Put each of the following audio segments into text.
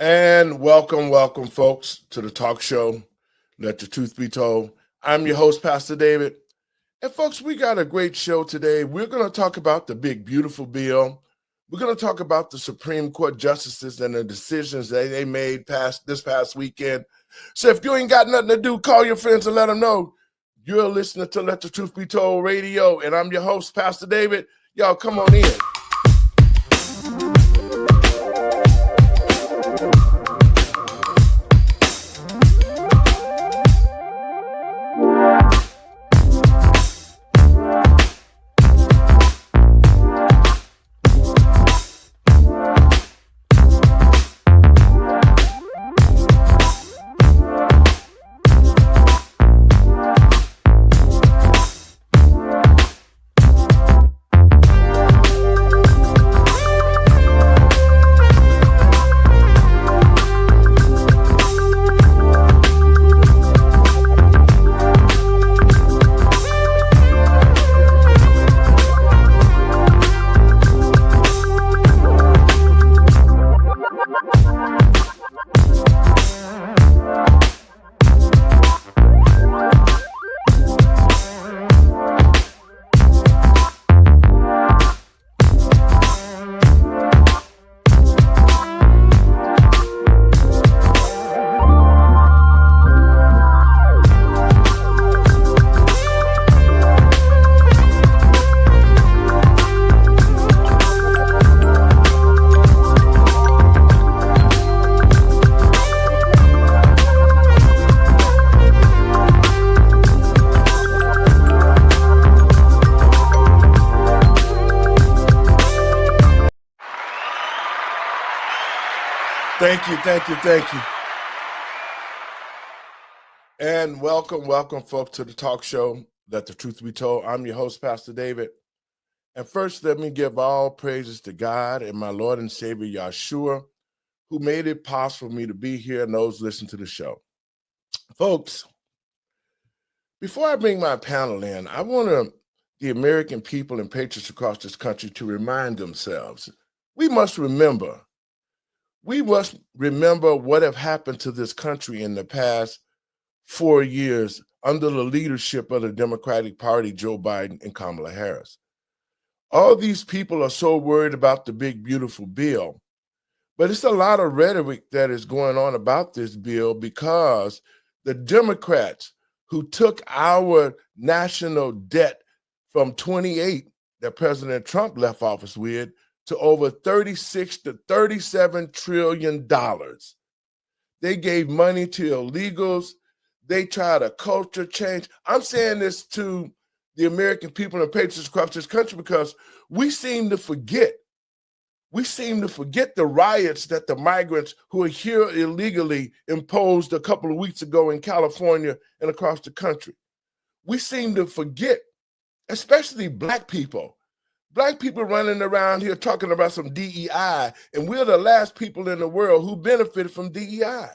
And welcome, folks, to the talk show, Let the Truth Be Told. I'm your host, Pastor David. And, folks, we got a great show today. We're going to talk about the big, beautiful bill. We're going to talk about the Supreme Court justices and the decisions that they made this past weekend. So if you ain't got nothing to do, call your friends and let them know. You're listening to Let the Truth Be Told radio, and I'm your host, Pastor David. Y'all, come on in. Thank you. And welcome, folks, to the talk show, Let the Truth Be Told. I'm your host, Pastor David. And first, let me give all praises to God and my Lord and Savior, Yahshua, who made it possible for me to be here and those listening to the show. Folks, before I bring my panel in, I want the American people and patriots across this country to remind themselves, we must remember what have happened to this country in the past 4 years under the leadership of the Democratic Party, Joe Biden and Kamala Harris. All these people are so worried about the big, beautiful bill, but it's a lot of rhetoric that is going on about this bill because the Democrats who took our national debt from 28 that President Trump left office with to over 36 to 37 trillion dollars. They gave money to illegals. They tried a culture change. I'm saying this to the American people and patriots across this country because we seem to forget the riots that the migrants who are here illegally imposed a couple of weeks ago in California and across the country. We seem to forget, especially Black people running around here talking about some DEI, and we're the last people in the world who benefited from DEI.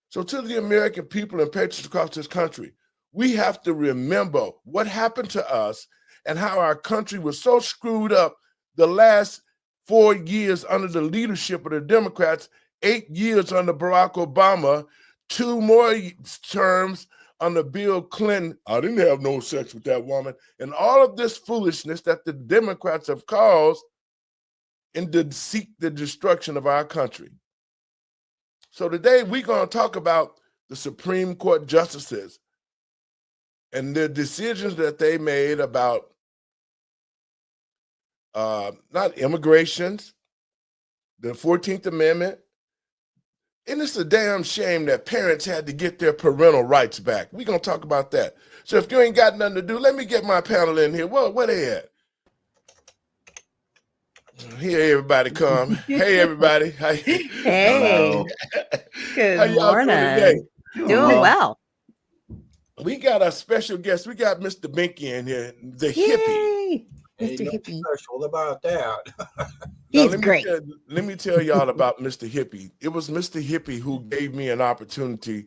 So to the American people and patriots across this country, we have to remember what happened to us and how our country was so screwed up the last 4 years under the leadership of the Democrats, 8 years under Barack Obama, 2 more terms under Bill Clinton. I didn't have no sex with that woman. And all of this foolishness that the Democrats have caused and to seek the destruction of our country. So today we're going to talk about the Supreme Court justices and the decisions that they made about not immigrations, the 14th Amendment. And it's a damn shame that parents had to get their parental rights back. We're going to talk about that. So if you ain't got nothing to do, let me get my panel in here. Where they at? Here, everybody come. Hey, everybody. Hey. Hello. Good How y'all morning. doing today? Doing well. We got a special guest. We got Mr. Binky in here, the hippie. Yay, Mr. Hippie. Special about that. He's Now, great. Let me tell y'all about Mr. Hippie. It was Mr. Hippie who gave me an opportunity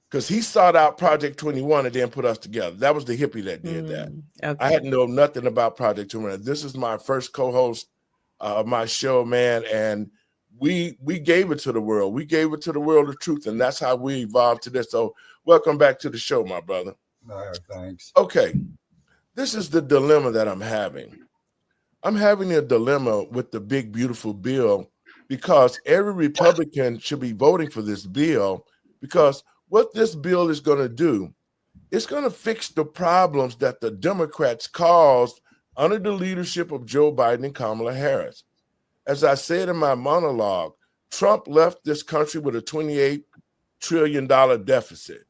because he sought out Project 21 and then put us together. That was the hippie that did that. Okay. I hadn't known nothing about Project 21. This is my first co-host of my show, man, and we gave it to the world. We gave it to the world the truth, and that's how we evolved to this. So welcome back to the show, my brother. All right, thanks. Okay, this is the dilemma that I'm having. I'm having a dilemma with the big, beautiful bill because every Republican should be voting for this bill, because what this bill is going to do, it's going to fix the problems that the Democrats caused under the leadership of Joe Biden and Kamala Harris. As I said in my monologue, Trump left this country with a $28 trillion deficit.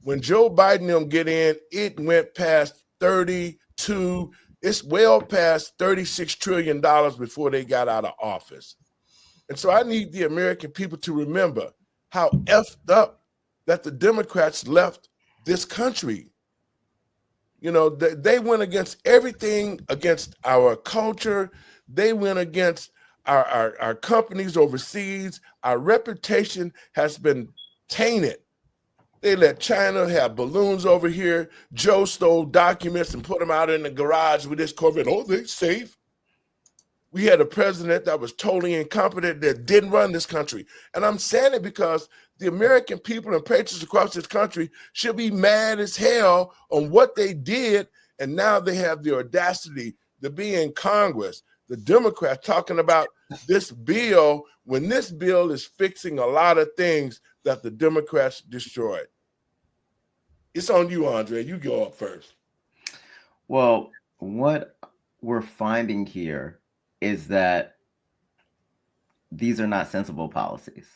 When Joe Biden and them get in, it went past 32. It's well past $36 trillion before they got out of office. And so I need the American people to remember how effed up that the Democrats left this country. You know, they went against everything, against our culture. They went against our companies overseas. Our reputation has been tainted. They let China have balloons over here. Joe stole documents and put them out in the garage with his Corvette. Oh, they're safe. We had a president that was totally incompetent, that didn't run this country. And I'm saying it because the American people and patriots across this country should be mad as hell on what they did. And now they have the audacity to be in Congress, the Democrats talking about this bill, when this bill is fixing a lot of things that the Democrats destroyed. It's on you, Andre. You go up first. Well, what we're finding here is that these are not sensible policies.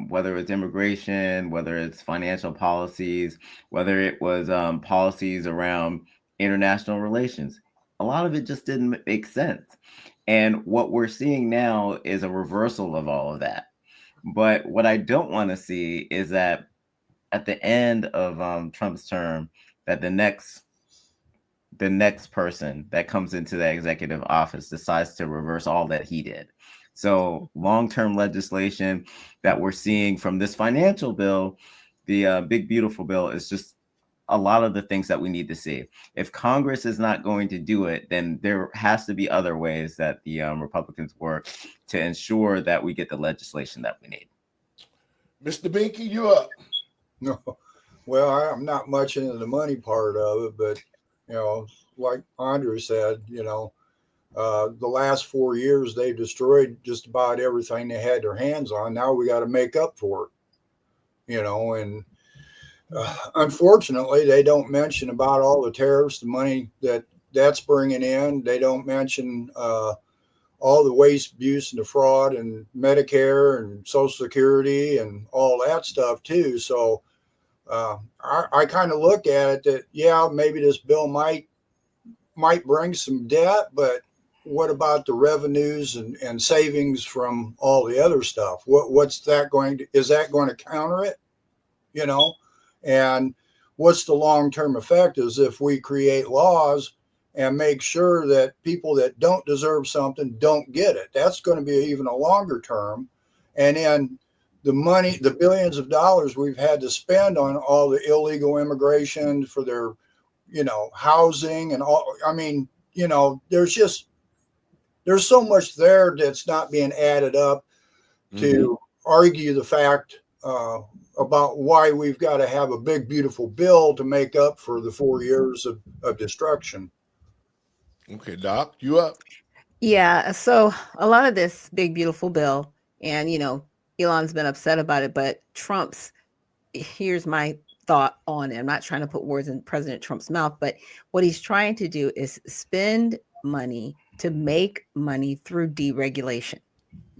Whether it's immigration, whether it's financial policies, whether it was policies around international relations, a lot of it just didn't make sense. And what we're seeing now is a reversal of all of that. But what I don't want to see is that at the end of Trump's term, that the next person that comes into the executive office decides to reverse all that he did. So long-term legislation that we're seeing from this financial bill, the big, beautiful bill, is just a lot of the things that we need to see. If Congress is not going to do it, then there has to be other ways that the Republicans work to ensure that we get the legislation that we need. Mr. Binky, you up? No, well, I'm not much into the money part of it, but you know, like Andre said, you know, the last 4 years they destroyed just about everything they had their hands on. Now we got to make up for it, you know, and unfortunately they don't mention about all the tariffs, the money that's bringing in. They don't mention all the waste, abuse, and the fraud, and Medicare and Social Security and all that stuff too. So I kind of look at it that, yeah, maybe this bill might bring some debt, but what about the revenues and savings from all the other stuff? What's that going to, is that going to counter it? You know, and what's the long-term effect is if we create laws and make sure that people that don't deserve something don't get it. That's going to be even a longer term. And then the money, the billions of dollars we've had to spend on all the illegal immigration for their, you know, housing and all. I mean, you know, there's so much there that's not being added up to argue the fact about why we've got to have a big, beautiful bill to make up for the 4 years of destruction. Okay, Doc, you up? Yeah. So a lot of this big, beautiful bill, and, you know, Elon's been upset about it, but here's my thought on it. I'm not trying to put words in President Trump's mouth, but what he's trying to do is spend money to make money through deregulation.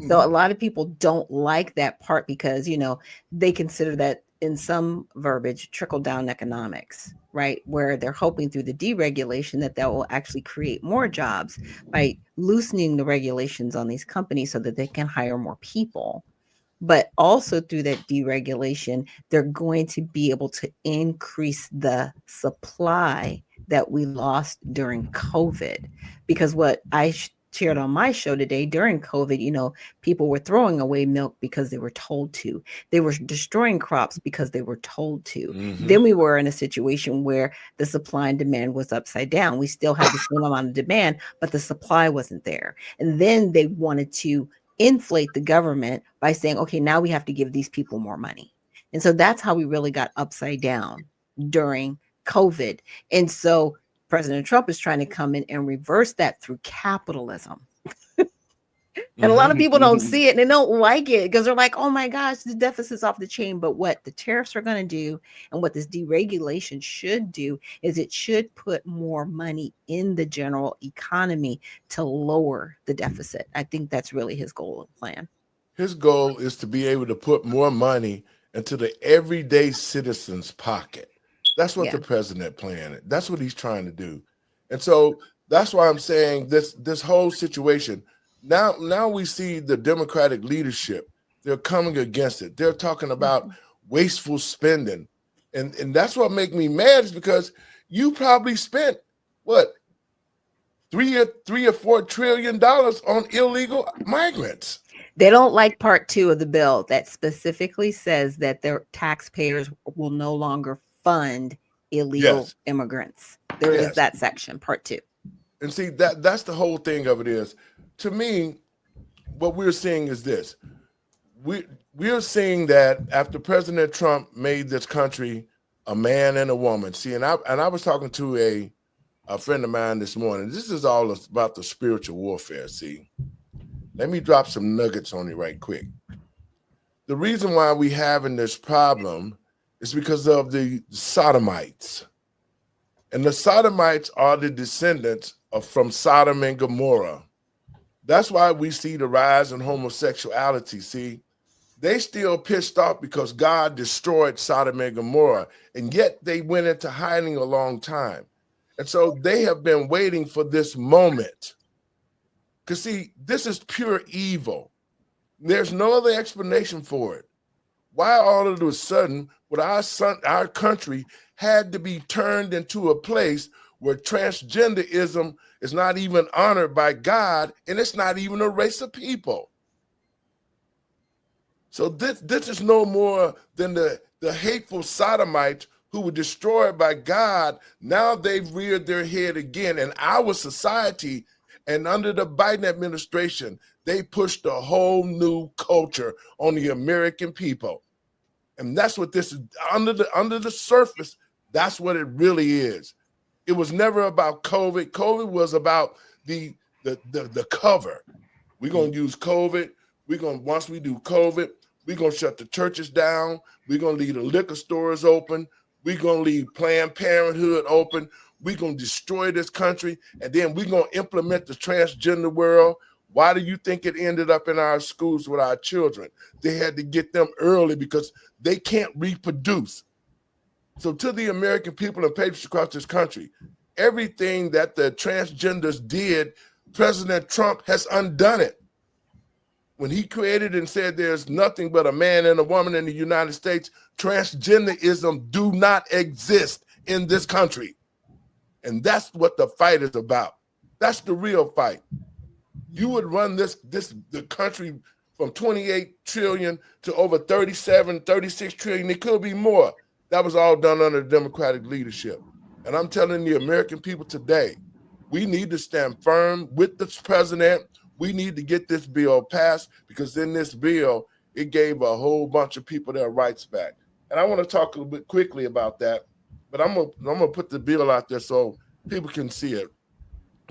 So a lot of people don't like that part because, you know, they consider that in some verbiage, trickle down economics, right? Where they're hoping through the deregulation that will actually create more jobs by loosening the regulations on these companies so that they can hire more people. But also through that deregulation, they're going to be able to increase the supply that we lost during COVID. Because what I shared on my show today, during COVID, you know, people were throwing away milk because they were told to. They were destroying crops because they were told to. Then we were in a situation where the supply and demand was upside down. We still had the same amount of demand, but the supply wasn't there. And then they wanted to inflate the government by saying, okay, now we have to give these people more money. And so that's how we really got upside down during COVID. And so President Trump is trying to come in and reverse that through capitalism. And a lot of people don't see it and they don't like it because they're like, oh my gosh, the deficit's off the chain. But what the tariffs are going to do and what this deregulation should do is it should put more money in the general economy to lower the deficit. I think that's really his goal and plan. His goal is to be able to put more money into the everyday citizen's pocket. That's what the president planned. That's what he's trying to do. And so that's why I'm saying this whole situation. Now we see the Democratic leadership. They're coming against it. They're talking about wasteful spending. And that's what makes me mad is because you probably spent what, $3 or $4 trillion on illegal migrants. They don't like part 2 of the bill that specifically says that their taxpayers will no longer fund illegal immigrants. There is that section, part 2. And see, that's the whole thing of it is, to me, what we're seeing is this. We're seeing that after President Trump made this country a man and a woman. See, and I was talking to a friend of mine this morning. This is all about the spiritual warfare, see. Let me drop some nuggets on you right quick. The reason why we having this problem is because of the Sodomites. And the Sodomites are the descendants from Sodom and Gomorrah. That's why we see the rise in homosexuality, see. They still pissed off because God destroyed Sodom and Gomorrah, and yet they went into hiding a long time. And so they have been waiting for this moment. Because, see, this is pure evil. There's no other explanation for it. Why all of a sudden would our country had to be turned into a place where transgenderism is not even honored by God, and it's not even a race of people? So this is no more than the hateful Sodomites who were destroyed by God. Now they've reared their head again in our society. And under the Biden administration, they pushed a whole new culture on the American people. And that's what this is. Under the surface, that's what it really is. It was never about COVID. COVID was about the cover. We're gonna use COVID. Once we do COVID, we're gonna shut the churches down. We're gonna leave the liquor stores open. We're gonna leave Planned Parenthood open. We're going to destroy this country, and then we're going to implement the transgender world. Why do you think it ended up in our schools with our children? They had to get them early because they can't reproduce. So to the American people and patriots across this country, everything that the transgenders did, President Trump has undone it. When he created and said there's nothing but a man and a woman in the United States, transgenderism do not exist in this country. And that's what the fight is about. That's the real fight. You would run the country from 28 trillion to over 37, 36 trillion. It could be more. That was all done under Democratic leadership. And I'm telling the American people today, we need to stand firm with this president. We need to get this bill passed because in this bill, it gave a whole bunch of people their rights back. And I want to talk a little bit quickly about that. But I'm gonna put the bill out there so people can see it.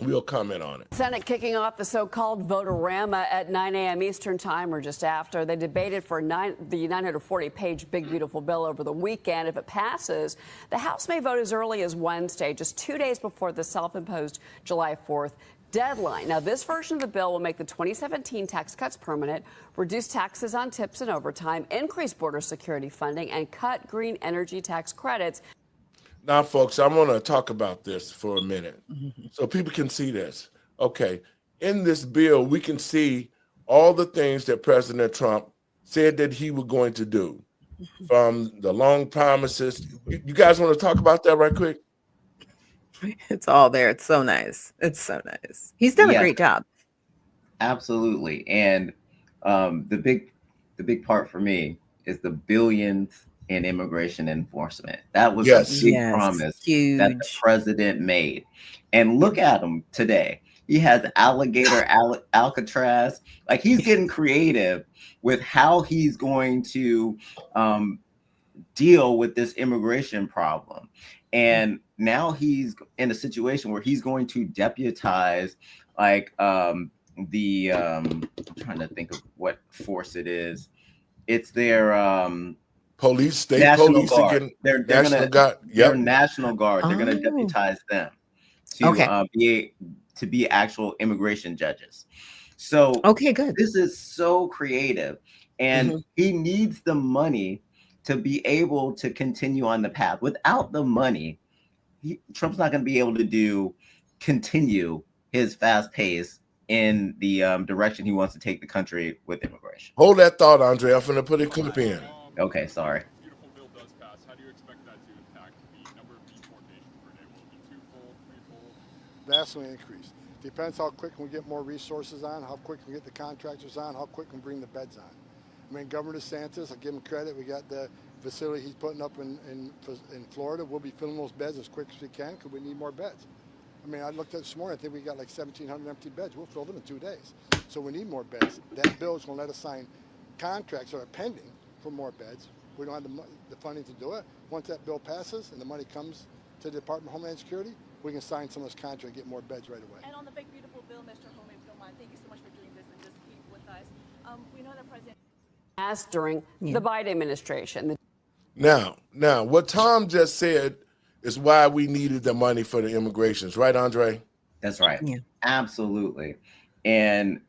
We'll comment on it. Senate kicking off the so-called vote-a-rama at 9 a.m. Eastern time or just after. They debated for the 940-page big, beautiful bill over the weekend. If it passes, the House may vote as early as Wednesday, just 2 days before the self-imposed July 4th deadline. Now, this version of the bill will make the 2017 tax cuts permanent, reduce taxes on tips and overtime, increase border security funding, and cut green energy tax credits. Now, folks, I want to talk about this for a minute so people can see this. Okay, in this bill, we can see all the things that President Trump said that he was going to do, from the long promises. You guys want to talk about that right quick? It's all there. It's so nice. It's so nice. He's done a great job. Absolutely. And the big part for me is the billions in immigration enforcement. That was a big promise that the president made. And look at him today. He has alligator Alcatraz. Like, he's getting creative with how he's going to deal with this immigration problem. And now he's in a situation where he's going to deputize like I'm trying to think of what force it is. It's their police, state National police Guard. again. They're National gonna Guard. their Yep. National Guard. They're gonna Oh. deputize them to Okay. be actual immigration judges. So Okay, good. this is so creative, and Mhm. he needs the money to be able to continue on the path. Without the money, Trump's not going to be able to continue his fast pace in the direction he wants to take the country with immigration. Hold that thought, Andre. I'm finna put a clip in. Okay, sorry. Beautiful bill does pass. How do you expect that to impact the number of deportations per day? Will it be twofold, threefold? Vastly increased. Depends how quick we get more resources on, how quick we get the contractors on, how quick we bring the beds on. I mean, Governor DeSantis, I give him credit. We got the facility he's putting up in Florida. We'll be filling those beds as quick as we can because we need more beds. I mean, I looked at this morning. I think we got like 1,700 empty beds. We'll fill them in 2 days. So we need more beds. That bill is going to let us sign contracts that are pending for more beds. We don't have the funding to do it. Once that bill passes and the money comes to the Department of Homeland Security, we can sign some of those contracts and get more beds right away. And on the big, beautiful bill, Mr. Home, if you don't mind, thank you so much for doing this and just keep with us. We know that President Asked during the Biden administration. Now, what Tom just said is why we needed the money for the immigrations, right, Andre? That's right. Yeah. Absolutely. And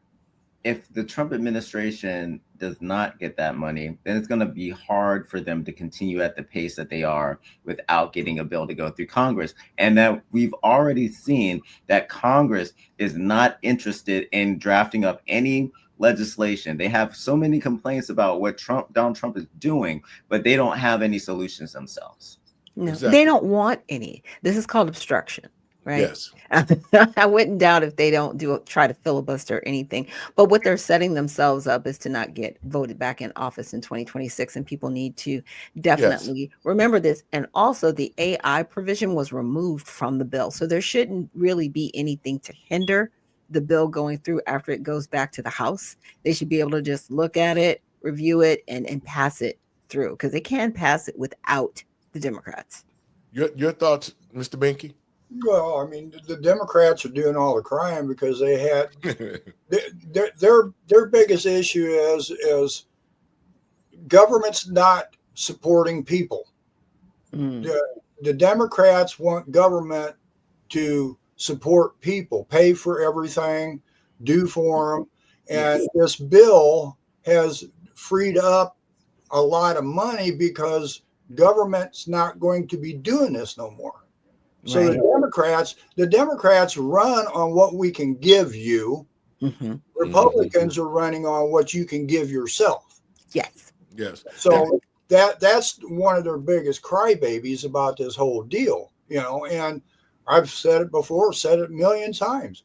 if the Trump administration does not get that money, then it's going to be hard for them to continue at the pace that they are without getting a bill to go through Congress. And that we've already seen that Congress is not interested in drafting up any legislation. They have so many complaints about what Donald Trump is doing, but they don't have any solutions themselves. No, Exactly. they don't want any. This is called obstruction, right? Yes. I wouldn't doubt if they don't try to filibuster or anything. But what they're setting themselves up is to not get voted back in office in 2026. And people need to definitely remember this. And also the AI provision was removed from the bill. So there shouldn't really be anything to hinder the bill going through after it goes back to the House. They should be able to just look at it, review it, and pass it through, because they can pass it without the Democrats. Your thoughts, Mr. Binky? Well, I mean, the Democrats are doing all the crying because they had their biggest issue is government's not supporting people. The Democrats want government to support people, pay for everything, do for them. And this bill has freed up a lot of money because government's not going to be doing this no more. So Right. the Democrats run on what we can give you. Mm-hmm. Republicans are running on what you can give yourself. Yes. Yes. So that's one of their biggest crybabies about this whole deal, you know, and I've said it before, said it a million times.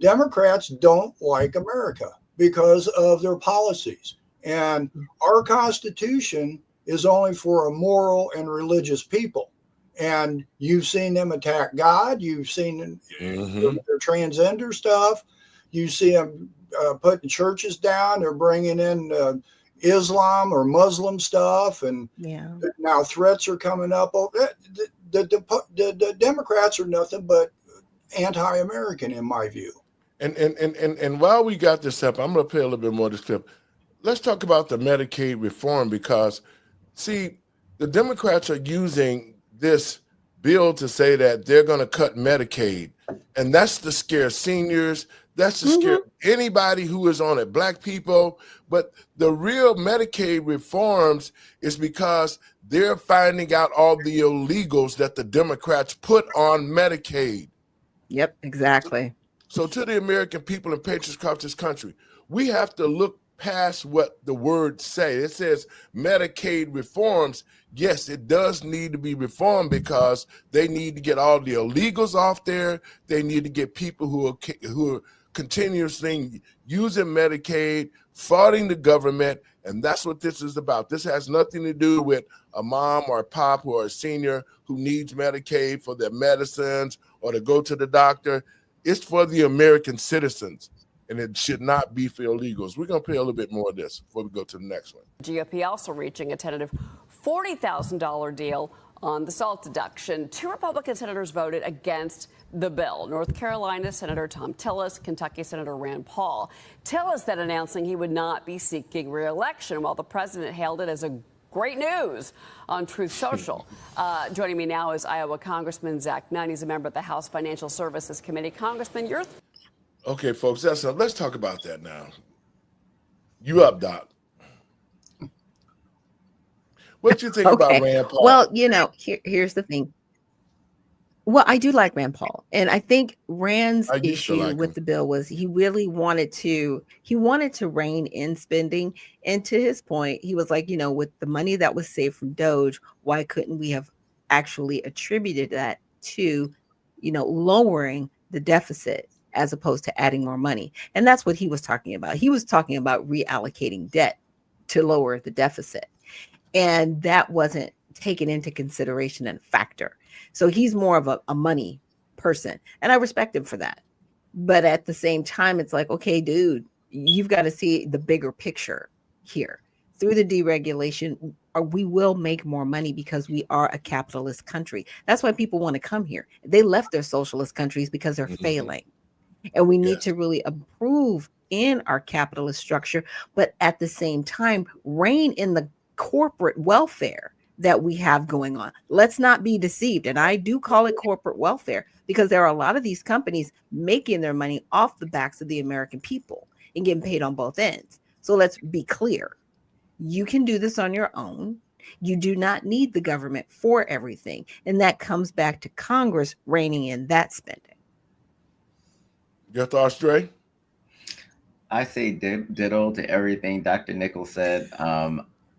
Democrats don't like America because of their policies. And our Constitution is only for a moral and religious people. And you've seen them attack God. You've seen their transgender stuff. You see them putting churches down. They're bringing in Islam or Muslim stuff. And now threats are coming up. The Democrats are nothing but anti-American in my view. And while we got this up, I'm going to play a little bit more of this clip. Let's talk about the Medicaid reform, because, see, the Democrats are using this bill to say that they're going to cut Medicaid, and that's to scare seniors. That's to scare anybody who is on it, Black people. But the real Medicaid reforms is because they're finding out all the illegals that the Democrats put on Medicaid. Yep, exactly. So to the American people and patriots across this country, we have to look past what the words say. It says Medicaid reforms. Yes, it does need to be reformed because they need to get all the illegals off there. They need to get people who are continuously using Medicaid, frauding the government, and that's what this is about. This has nothing to do with a mom or a pop or a senior who needs Medicaid for their medicines or to go to the doctor. It's for the American citizens, and it should not be for illegals. We're going to play a little bit more of this before we go to the next one. GOP also reaching a tentative $40,000 deal on the SALT deduction. 2 Republican senators voted against the bill. North Carolina Senator Tom Tillis, Kentucky Senator Rand Paul. Tillis then announcing he would not be seeking re-election, while the president hailed it as a great news on Truth Social. Joining me now is Iowa Congressman Zach Nunn. He's a member of the House Financial Services Committee. Congressman, your Okay, folks, let's talk about that now. You up, Doc? What you think about Rand Paul? Well, here's the thing. Well, I do like Rand Paul, and I think Rand's issue with the bill was he really wanted to rein in spending. And to his point, he was like, with the money that was saved from Doge, why couldn't we have actually attributed that to, lowering the deficit as opposed to adding more money? And that's what he was talking about. He was talking about reallocating debt to lower the deficit. And that wasn't taken into consideration and factor. So he's more of a money person. And I respect him for that. But at the same time, it's like, okay, dude, you've got to see the bigger picture here. Through the deregulation, we will make more money because we are a capitalist country. That's why people want to come here. They left their socialist countries because they're failing. And we need to really improve in our capitalist structure, but at the same time, rein in the corporate welfare that we have going on. Let's not be deceived. And I do call it corporate welfare because there are a lot of these companies making their money off the backs of the American people and getting paid on both ends. So let's be clear. You can do this on your own. You do not need the government for everything. And that comes back to Congress reining in that spending. Your thoughts, Dre? I say ditto to everything Dr. Nichols said.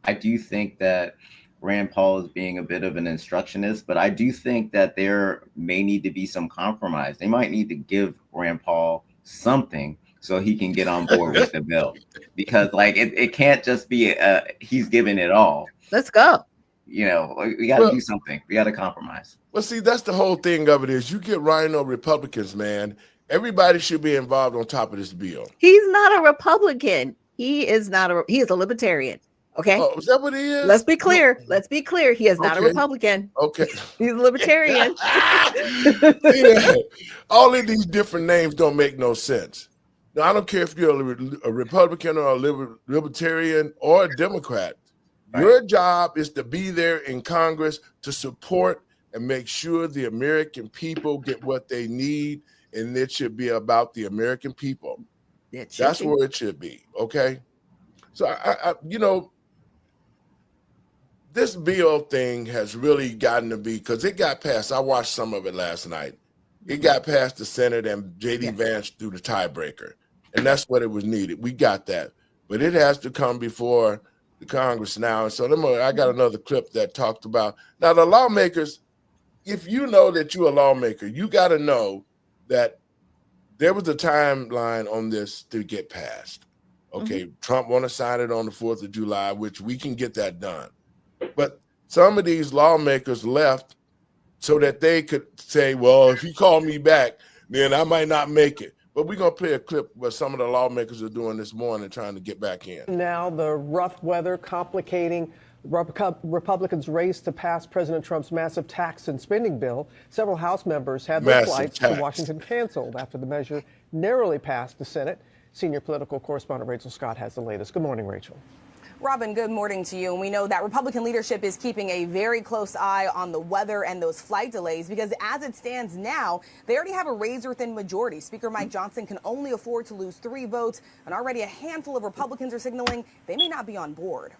I do think that Rand Paul is being a bit of an instructionist, but I do think that there may need to be some compromise. They might need to give Rand Paul something so he can get on board with the bill, because it can't just be he's giving it all. Let's go. We got to do something. We got to compromise. Well, see, that's the whole thing of it is you get rhino Republicans, man. Everybody should be involved on top of this bill. He's not a Republican. He is a libertarian. Okay. Oh, is that what he is? Let's be clear. He is not a Republican. Okay. He's a libertarian. All of these different names don't make no sense. Now, I don't care if you're a Republican or a libertarian or a Democrat. Right. Your job is to be there in Congress to support and make sure the American people get what they need. And it should be about the American people. That's where it should be. Okay. So I this bill thing has really gotten to be, because it got passed. I watched some of it last night. It got past the Senate and J.D. Vance through the tiebreaker. And that's what it was needed. We got that. But it has to come before the Congress now. And so I got another clip that talked about, now the lawmakers, if you know that you're a lawmaker, you got to know that there was a timeline on this to get passed. Okay, Trump want to sign it on the 4th of July, which we can get that done. But some of these lawmakers left so that they could say, well, if he called me back, then I might not make it. But we're going to play a clip where some of the lawmakers are doing this morning trying to get back in. Now the rough weather complicating Republicans' race to pass President Trump's massive tax and spending bill. Several House members had their flights to Washington canceled after the measure narrowly passed the Senate. Senior political correspondent Rachel Scott has the latest. Good morning, Rachel. Robin, good morning to you. And we know that Republican leadership is keeping a very close eye on the weather and those flight delays, because as it stands now, they already have a razor-thin majority. Speaker Mike Johnson can only afford to lose 3 votes, and already a handful of Republicans are signaling they may not be on board.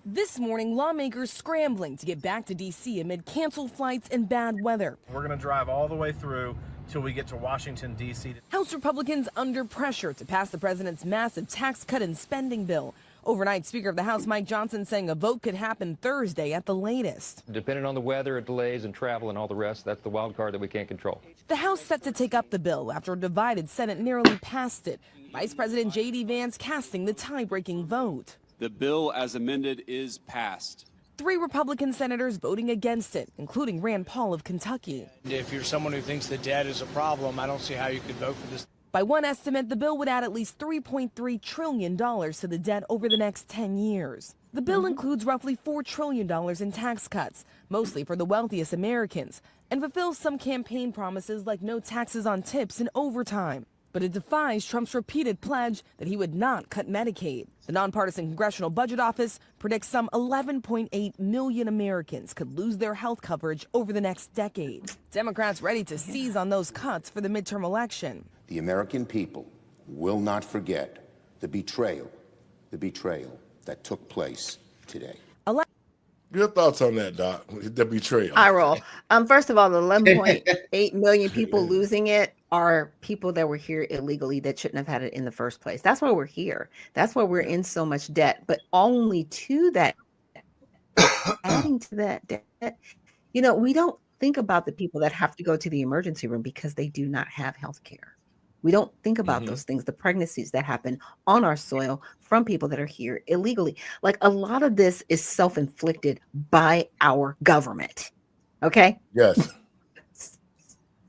This morning, lawmakers scrambling to get back to D.C. amid canceled flights and bad weather. We're going to drive all the way through till we get to Washington, D.C. House Republicans under pressure to pass the president's massive tax cut and spending bill. Overnight, Speaker of the House Mike Johnson saying a vote could happen Thursday at the latest. Depending on the weather, delays and travel and all the rest, that's the wild card that we can't control. The House set to take up the bill after a divided Senate narrowly passed it. Vice President J.D. Vance casting the tie-breaking vote. The bill as amended is passed. 3 Republican senators voting against it, including Rand Paul of Kentucky. If you're someone who thinks that debt is a problem, I don't see how you could vote for this. By one estimate, the bill would add at least $3.3 trillion to the debt over the next 10 years. The bill includes roughly $4 trillion in tax cuts, mostly for the wealthiest Americans, and fulfills some campaign promises like no taxes on tips and overtime. But it defies Trump's repeated pledge that he would not cut Medicaid. The nonpartisan Congressional Budget Office predicts some 11.8 million Americans could lose their health coverage over the next decade. Democrats ready to seize on those cuts for the midterm election. The American people will not forget the betrayal that took place today. Your thoughts on that, Doc? The betrayal. I roll. First of all, the 11.8 million people losing it are people that were here illegally that shouldn't have had it in the first place. That's why we're here. That's why we're in so much debt. But only to that, adding to that debt, we don't think about the people that have to go to the emergency room because they do not have health care. We don't think about those things, the pregnancies that happen on our soil from people that are here illegally. Like, a lot of this is self-inflicted by our government. Okay? Yes.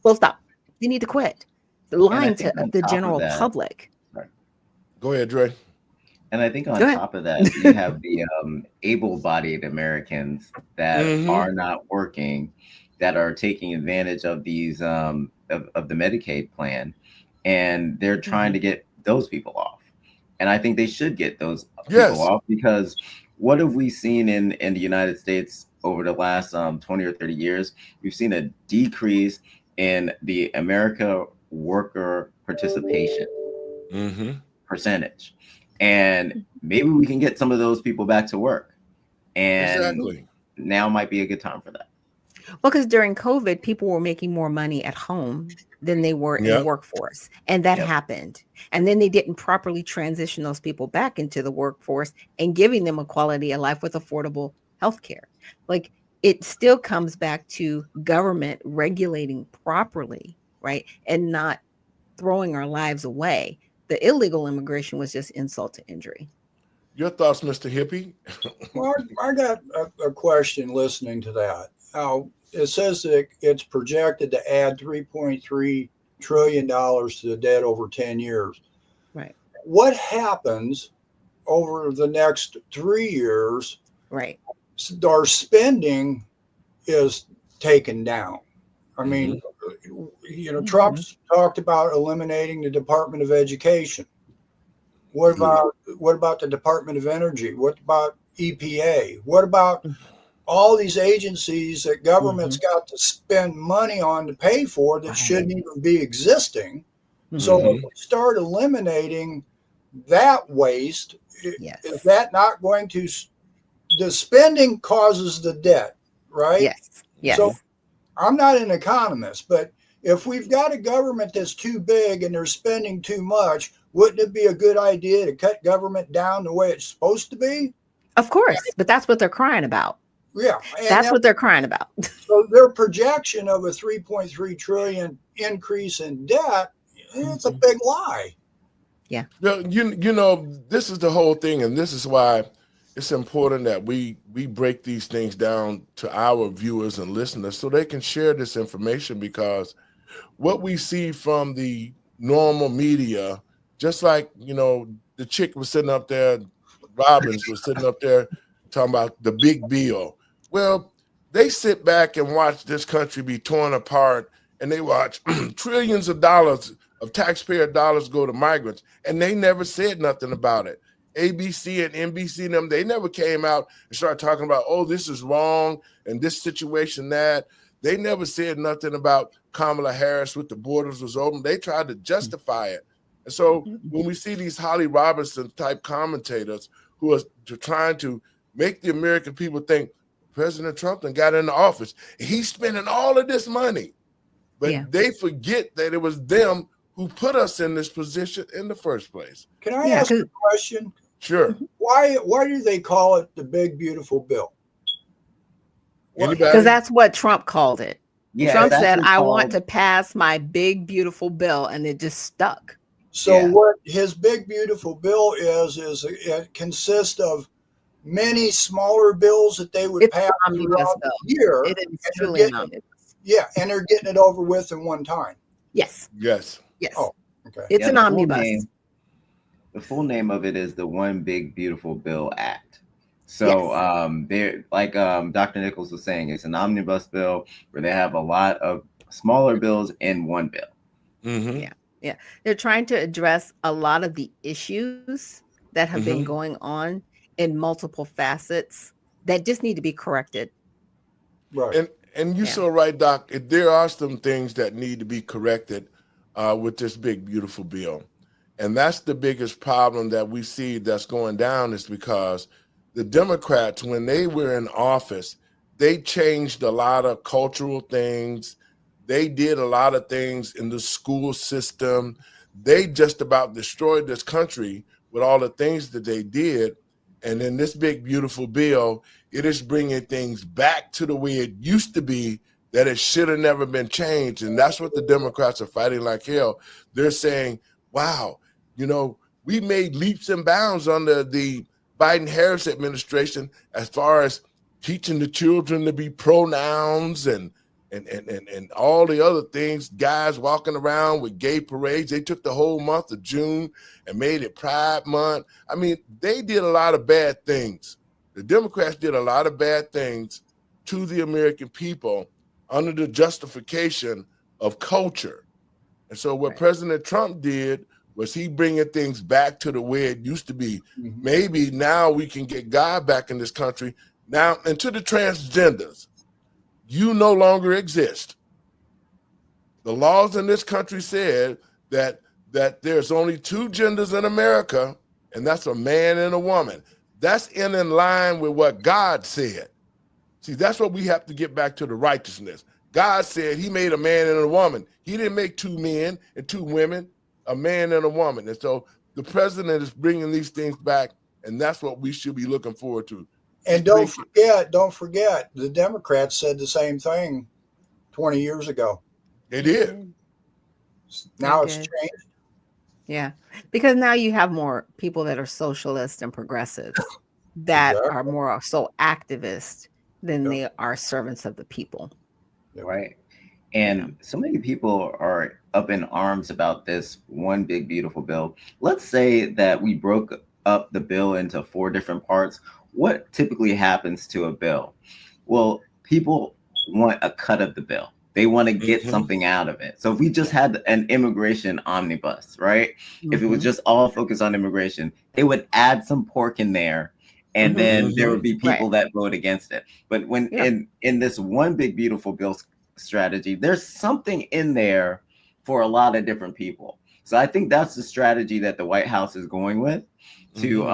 Full stop. They need to quit lying to the general public. Go ahead, Dre. And I think on top of that, you have the able-bodied Americans that are not working, that are taking advantage of these of the Medicaid plan. And they're trying to get those people off. And I think they should get those people off, because what have we seen in the United States over the last 20 or 30 years? We've seen a decrease in the America worker participation percentage. And maybe we can get some of those people back to work. And now might be a good time for that. Well, because during COVID, people were making more money at home than they were in the workforce. And that happened. And then they didn't properly transition those people back into the workforce and giving them a quality of life with affordable health care. Like, it still comes back to government regulating properly, right? And not throwing our lives away. The illegal immigration was just insult to injury. Your thoughts, Mr. Hippie? Well, I got a question listening to that. It says that it's projected to add $3.3 trillion to the debt over 10 years. Right. What happens over the next 3 years? Right. Our spending is taken down. I mean, Trump's talked about eliminating the Department of Education. What about the Department of Energy? What about EPA? What about all these agencies that government's got to spend money on to pay for that shouldn't even be existing? So if we start eliminating that waste, is that not going to, the spending causes the debt, right? Yes. Yes. So I'm not an economist, but if we've got a government that's too big and they're spending too much, wouldn't it be a good idea to cut government down the way it's supposed to be? Of course, but that's what they're crying about. Yeah. That's what they're crying about. So their projection of a 3.3 trillion increase in debt, it's a big lie. Yeah. You know, this is the whole thing, and this is why it's important that we break these things down to our viewers and listeners so they can share this information, because what we see from the normal media, just like, the chick was sitting up there, Robbins was sitting up there talking about the big bill. Well, they sit back and watch this country be torn apart, and they watch trillions of dollars of taxpayer dollars go to migrants, and they never said nothing about it. ABC and NBC and them, they never came out and started talking about, oh, this is wrong and this situation, that. They never said nothing about Kamala Harris with the borders was open. They tried to justify it. And so when we see these Holly Robinson type commentators who are trying to make the American people think President Trump done got into office, he's spending all of this money, but they forget that it was them who put us in this position in the first place. Can I ask a question? Sure. Why do they call it the big beautiful bill? Because that's what Trump called it. Yeah, Trump said, I want to pass my big beautiful bill, and it just stuck. So what his big beautiful bill is it consists of many smaller bills that they would pass throughout the year. It is truly an omnibus. Yeah, and they're getting it over with in one time. Yes. Yes. Yes. Oh, okay. It's an omnibus. The full name of it is the One Big Beautiful Bill Act. So they're like Dr. Nichols was saying, it's an omnibus bill where they have a lot of smaller bills in one bill. Mm-hmm. Yeah. They're trying to address a lot of the issues that have been going on in multiple facets that just need to be corrected. Right. And you're so right, Doc. There are some things that need to be corrected with this big, beautiful bill. And that's the biggest problem that we see that's going down, is because the Democrats, when they were in office, they changed a lot of cultural things. They did a lot of things in the school system. They just about destroyed this country with all the things that they did. And in this big, beautiful bill, it is bringing things back to the way it used to be, that it should have never been changed. And that's what the Democrats are fighting like hell. They're saying, wow, you know, we made leaps and bounds under the Biden-Harris administration as far as teaching the children to be pronouns and all the other things, guys walking around with gay parades. They took the whole month of June and made it Pride Month. I mean, they did a lot of bad things. The Democrats did a lot of bad things to the American people under the justification of culture. And so what President Trump did was he bringing things back to the way it used to be. Maybe now we can get God back in this country. Now, and to the transgenders, you no longer exist. The laws in this country said that there's only two genders in America, and that's a man and a woman. That's in line with what God said. See, that's what we have to get back to, the righteousness. God said he made a man and a woman. He didn't make two men and two women, a man and a woman. And so the president is bringing these things back, and that's what we should be looking forward to. And don't forget, the Democrats said the same thing 20 years ago. They did. Now it's changed. Yeah, because now you have more people that are socialists and progressives that are more so activist than they are servants of the people. Right. And so many people are up in arms about this one big, beautiful bill. Let's say that we broke up the bill into 4 different parts. What typically happens to a bill? Well, people want a cut of the bill. They want to get something out of it. So if we just had an immigration omnibus, right? If it was just all focused on immigration, they would add some pork in there, and then there would be people that vote against it. But when in this one big, beautiful bill strategy, there's something in there for a lot of different people. So I think that's the strategy that the White House is going with to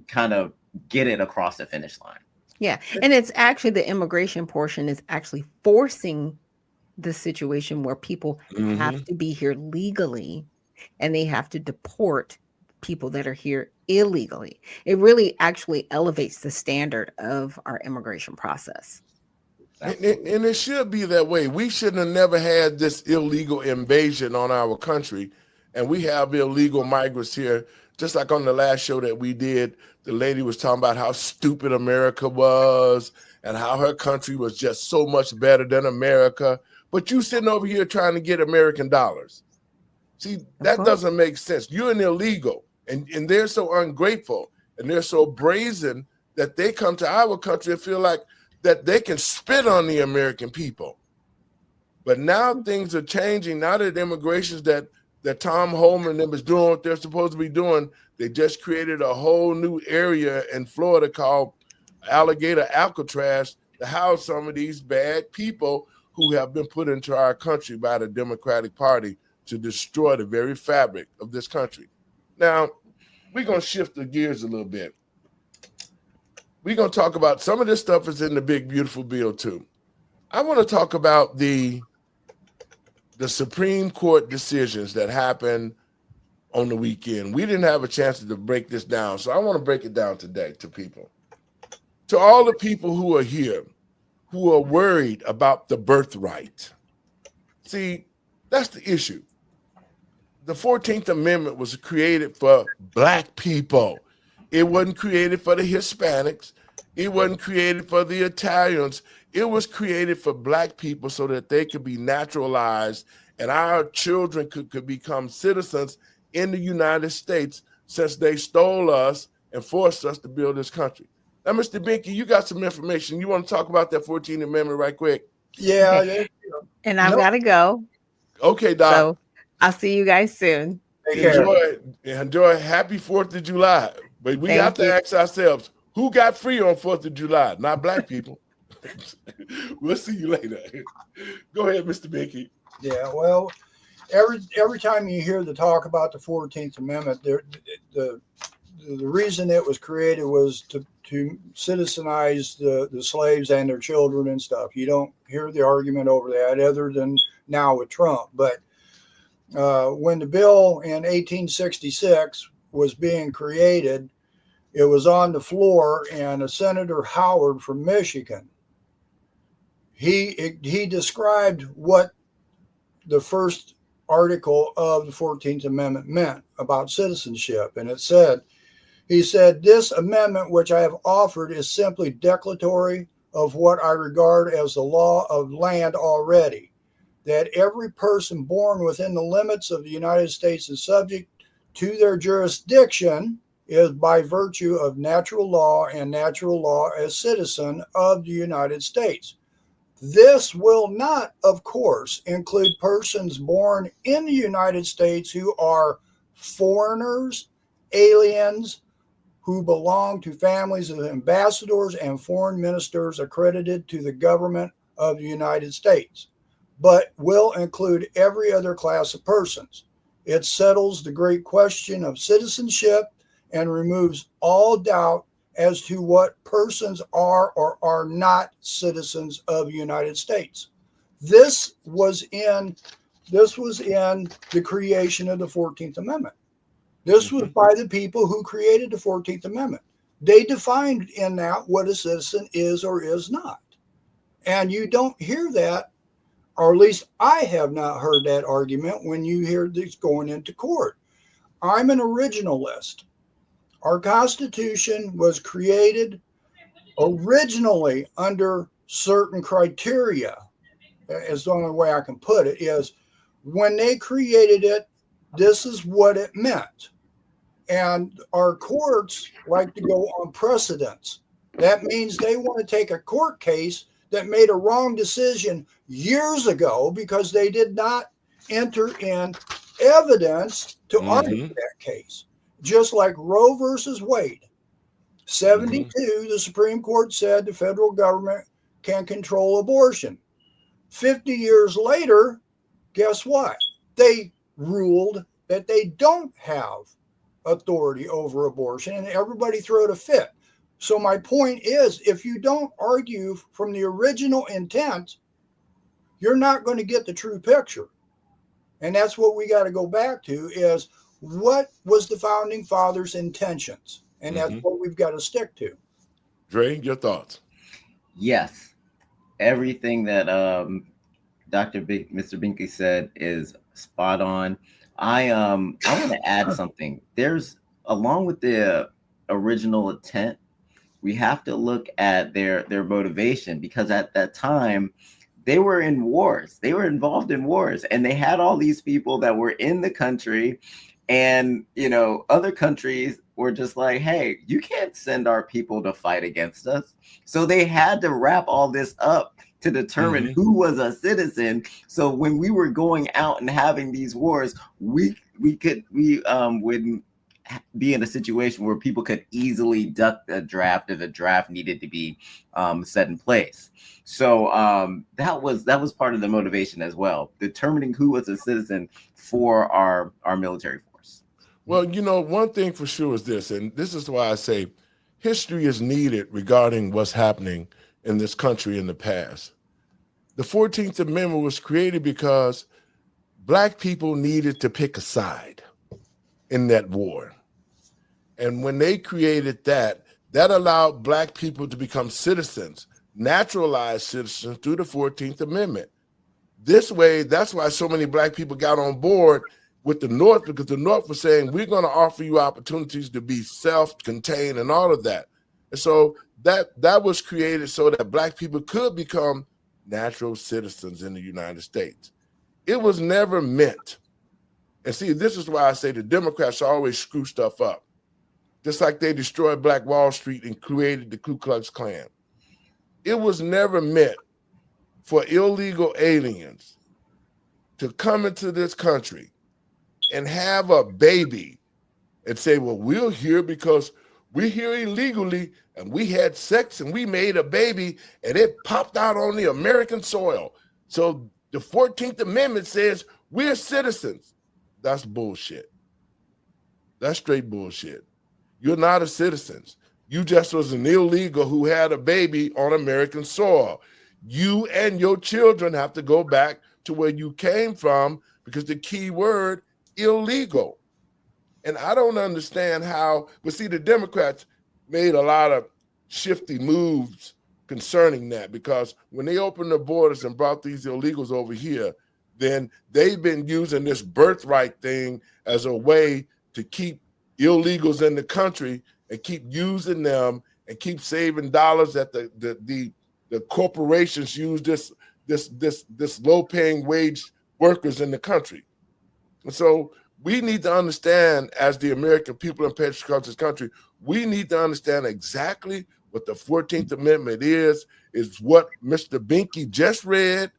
kind of get it across the finish line. Yeah. And it's actually, the immigration portion is actually forcing the situation where people have to be here legally, and they have to deport people that are here illegally. It really actually elevates the standard of our immigration process. And it should be that way. We shouldn't have never had this illegal invasion on our country, and we have illegal migrants here. Just like on the last show that we did, the lady was talking about how stupid America was and how her country was just so much better than America. But you sitting over here trying to get American dollars. See, that doesn't make sense. You're an illegal, and they're so ungrateful, and they're so brazen that they come to our country and feel like that they can spit on the American people. But now things are changing. Now that immigrations that Tom Homan and them is doing what they're supposed to be doing, they just created a whole new area in Florida called Alligator Alcatraz to house some of these bad people who have been put into our country by the Democratic Party to destroy the very fabric of this country. Now, we're going to shift the gears a little bit. We're going to talk about some of this stuff is in the big, beautiful bill, too. I want to talk about the Supreme Court decisions that happened on the weekend. We didn't have a chance to break this down, so I want to break it down today to people. To all the people who are here, who are worried about the birthright. See, that's the issue. The 14th Amendment was created for Black people. It wasn't created for the Hispanics. It wasn't created for the Italians. It was created for black people so that they could be naturalized and our children could become citizens in the United States, since they stole us and forced us to build this country. Now, Mr. Binky, you got some information. You want to talk about that 14th Amendment right quick? Yeah. Okay. And I've got to go. Okay, Doc. So I'll see you guys soon. Enjoy. Happy 4th of July. But we have to ask ourselves, who got free on 4th of July? Not black people. We'll see you later. Go ahead, Mr. Binky. Yeah, well, every time you hear the talk about the 14th Amendment, the reason it was created was to citizenize the slaves and their children and stuff. You don't hear the argument over that other than now with Trump. But when the bill in 1866 was being created, it was on the floor, and Senator Howard from Michigan, he described what the first article of the 14th Amendment meant about citizenship. And he said, this amendment which I have offered is simply declaratory of what I regard as the law of land already, that every person born within the limits of the United States and subject to their jurisdiction is by virtue of natural law and natural law as citizen of the United States. This will not, of course, include persons born in the United States who are foreigners, aliens, who belong to families of ambassadors and foreign ministers accredited to the government of the United States, but will include every other class of persons. It settles the great question of citizenship and removes all doubt as to what persons are or are not citizens of the United States. This was in the creation of the 14th Amendment. This was by the people who created the 14th Amendment. They defined in that what a citizen is or is not. And you don't hear that, or at least I have not heard that argument when you hear this going into court. I'm an originalist. Our Constitution was created originally under certain criteria, is the only way I can put it, is when they created it, this is what it meant. And our courts like to go on precedents. That means they want to take a court case that made a wrong decision years ago because they did not enter in evidence to argue that case. Just like Roe versus Wade. 72, the Supreme Court said the federal government can control abortion. 50 years later, guess what? They ruled that they don't have authority over abortion, and everybody threw a fit. So my point is, if you don't argue from the original intent, you're not going to get the true picture. And that's what we got to go back to is, what was the founding fathers' intentions? And that's what we've got to stick to. Dre, your thoughts? Yes. Everything that Mr. Binky said is spot on. I want to add something. There's, along with the original intent, we have to look at their motivation, because at that time, they were in wars. They were involved in wars, and they had all these people that were in the country. And, other countries were just like, hey, you can't send our people to fight against us. So they had to wrap all this up to determine who was a citizen. So when we were going out and having these wars, we wouldn't be in a situation where people could easily duck a draft if a draft needed to be set in place. So that was part of the motivation as well, determining who was a citizen for our military force. Well, one thing for sure is this, and this is why I say history is needed regarding what's happening in this country in the past. The 14th Amendment was created because Black people needed to pick a side in that war. And when they created that allowed Black people to become citizens, naturalized citizens through the 14th Amendment. This way, that's why so many Black people got on board with the North, because the North was saying, we're going to offer you opportunities to be self-contained and all of that. And so that was created so that Black people could become natural citizens in the United States. It was never meant. And see, this is why I say the Democrats always screw stuff up. Just like they destroyed Black Wall Street and created the Ku Klux Klan. It was never meant for illegal aliens to come into this country and have a baby and say, well, we're here because we're here illegally and we had sex and we made a baby and it popped out on the American soil. So the 14th Amendment says we're citizens. That's bullshit. That's straight bullshit. You're not a citizen. You just was an illegal who had a baby on American soil. You and your children have to go back to where you came from, because the key word, illegal. And I don't understand how, but see, the Democrats made a lot of shifty moves concerning that, because when they opened the borders and brought these illegals over here, then they've been using this birthright thing as a way to keep illegals in the country and keep using them and keep saving dollars that the corporations use this low-paying wage workers in the country. And so we need to understand, as the American people in patriotic this country, we need to understand exactly what the 14th Amendment is what Mr. Binky just read.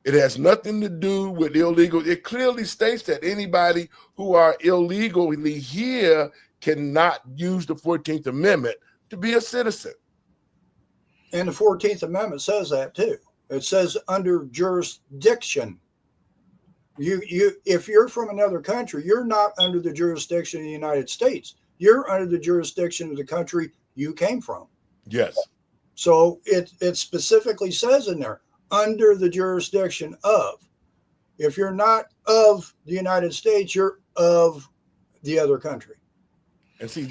It has nothing to do with illegal. It clearly states that anybody who are illegally here cannot use the 14th Amendment to be a citizen. And the 14th Amendment says that too. It says under jurisdiction. If you're from another country, you're not under the jurisdiction of the United States. You're under the jurisdiction of the country you came from. Yes. So it specifically says in there, under the jurisdiction of. If you're not of the United States, you're of the other country. And see,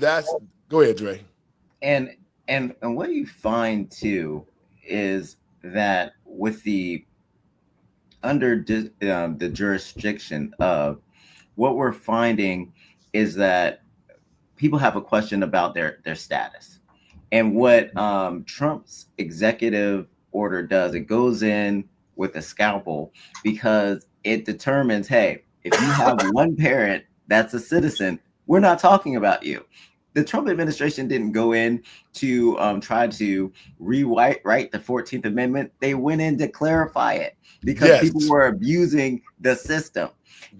go ahead, Dre. And what you find too is that with the under the jurisdiction of, what we're finding is that people have a question about their status. And what Trump's executive order does, it goes in with a scalpel, because it determines, hey, if you have one parent that's a citizen, we're not talking about you. The Trump administration didn't go in to try to rewrite the 14th Amendment. They went in to clarify it, because people were abusing the system.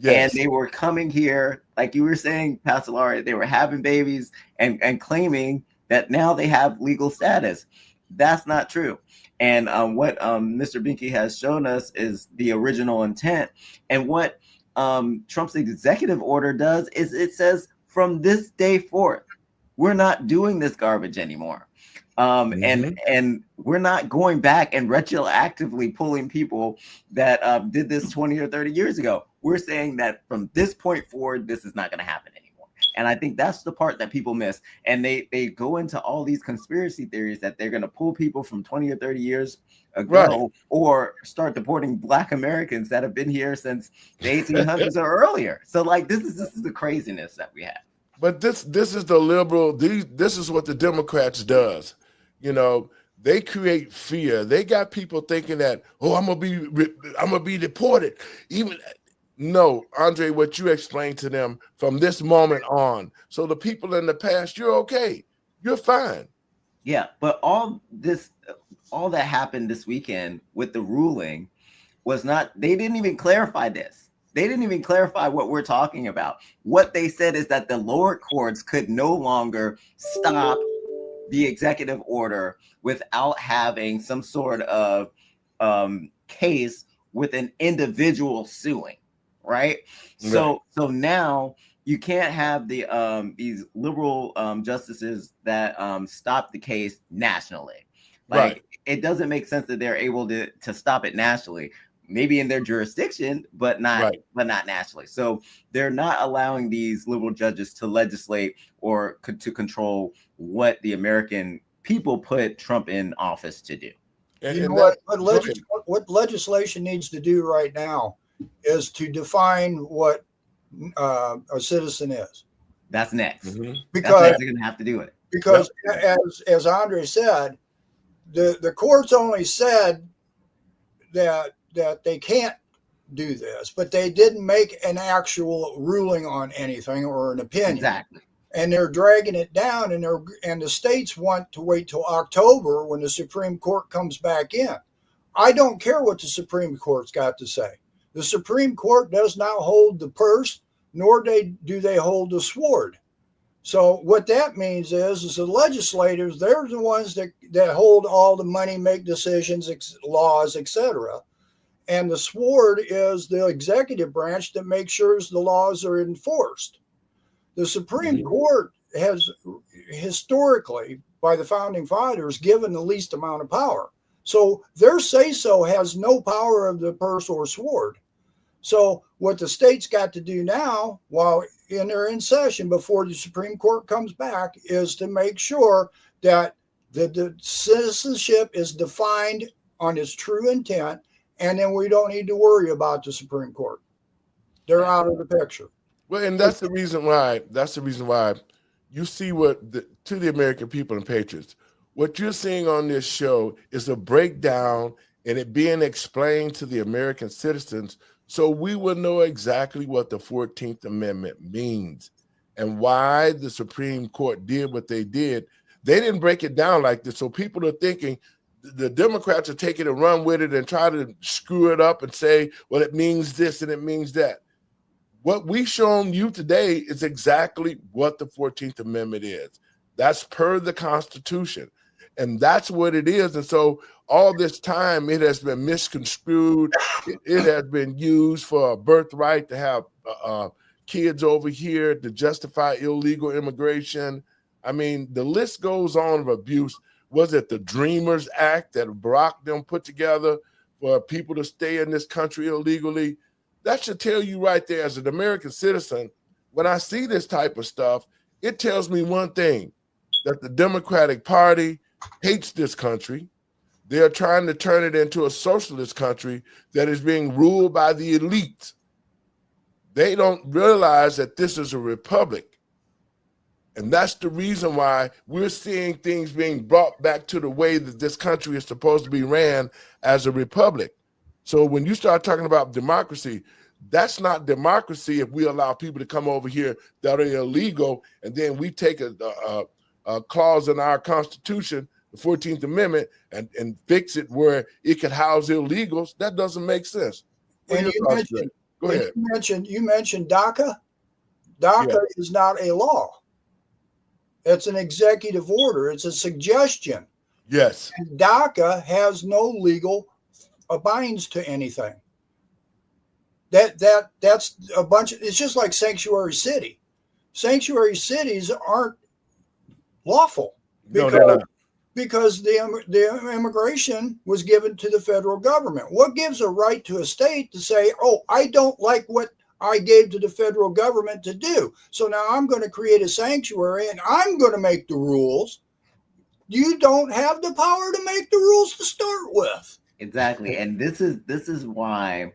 And they were coming here, like you were saying, Pastor Lowery, they were having babies and claiming that now they have legal status. That's not true. And what Mr. Binky has shown us is the original intent. And what Trump's executive order does is it says, from this day forth, we're not doing this garbage anymore. And we're not going back and retroactively pulling people that did this 20 or 30 years ago. We're saying that from this point forward, this is not going to happen anymore. And I think that's the part that people miss. And they go into all these conspiracy theories that they're going to pull people from 20 or 30 years ago, or start deporting Black Americans that have been here since the 1800s or earlier. So like, this is the craziness that we have. But this is the liberal, this is what the Democrats does. You know, they create fear. They got people thinking that, oh, I'm gonna be deported. No, Andre, what you explained to them from this moment on. So the people in the past, you're okay. You're fine. Yeah, but all that happened this weekend with the ruling was not, they didn't even clarify this. They didn't even clarify what we're talking about. What they said is that the lower courts could no longer stop the executive order without having some sort of case with an individual suing, right? So now you can't have these liberal justices that stop the case nationally. Like, it doesn't make sense that they're able to stop it nationally. Maybe in their jurisdiction, but not nationally. So they're not allowing these liberal judges to legislate or to control what the American people put Trump in office to do. You know what legislation needs to do right now is to define what a citizen is. That's next. Because they're going to have to do it. Because as Andre said, the courts only said that they can't do this, but they didn't make an actual ruling on anything or an opinion. Exactly. And they're dragging it down, and the states want to wait till October when the Supreme Court comes back in. I don't care what the Supreme Court's got to say. The Supreme Court does not hold the purse, nor do they hold the sword. So what that means is the legislators, they're the ones that hold all the money, make decisions, laws, etc. And the sword is the executive branch that makes sure the laws are enforced. The Supreme Court has historically, by the founding fathers, given the least amount of power. So their say-so has no power of the purse or sword. So what the states got to do now, while they're in session before the Supreme Court comes back, is to make sure that the citizenship is defined on its true intent, and then we don't need to worry about the Supreme Court. They're out of the picture. Well, and that's the reason why. That's the reason why you see to the American people and patriots, what you're seeing on this show is a breakdown and it being explained to the American citizens, so we will know exactly what the 14th Amendment means and why the Supreme Court did what they did. They didn't break it down like this, so people are thinking the Democrats are taking and run with it and try to screw it up and say, well, it means this and it means that. What we've shown you today is exactly what the 14th Amendment is. That's per the Constitution. And that's what it is. And so all this time, it has been misconstrued. It has been used for a birthright to have kids over here to justify illegal immigration. I mean, the list goes on of abuse. Was it the Dreamers Act that Barack them put together for people to stay in this country illegally? That should tell you right there, as an American citizen, when I see this type of stuff, it tells me one thing, that the Democratic Party hates this country. They're trying to turn it into a socialist country that is being ruled by the elite. They don't realize that this is a republic. And that's the reason why we're seeing things being brought back to the way that this country is supposed to be ran as a republic. So when you start talking about democracy, that's not democracy if we allow people to come over here that are illegal, and then we take a clause in our Constitution, the 14th Amendment, and fix it where it could house illegals. That doesn't make sense. And you mentioned DACA. DACA is not a law. It's an executive order. It's a suggestion. Yes. And DACA has no legal binds to anything. That's a bunch of, it's just like sanctuary city. Sanctuary cities aren't lawful because the immigration was given to the federal government. What gives a right to a state to say, oh, I don't like what I gave to the federal government to do, so now I'm going to create a sanctuary and I'm going to make the rules? You don't have the power to make the rules to start with. Exactly. And this is why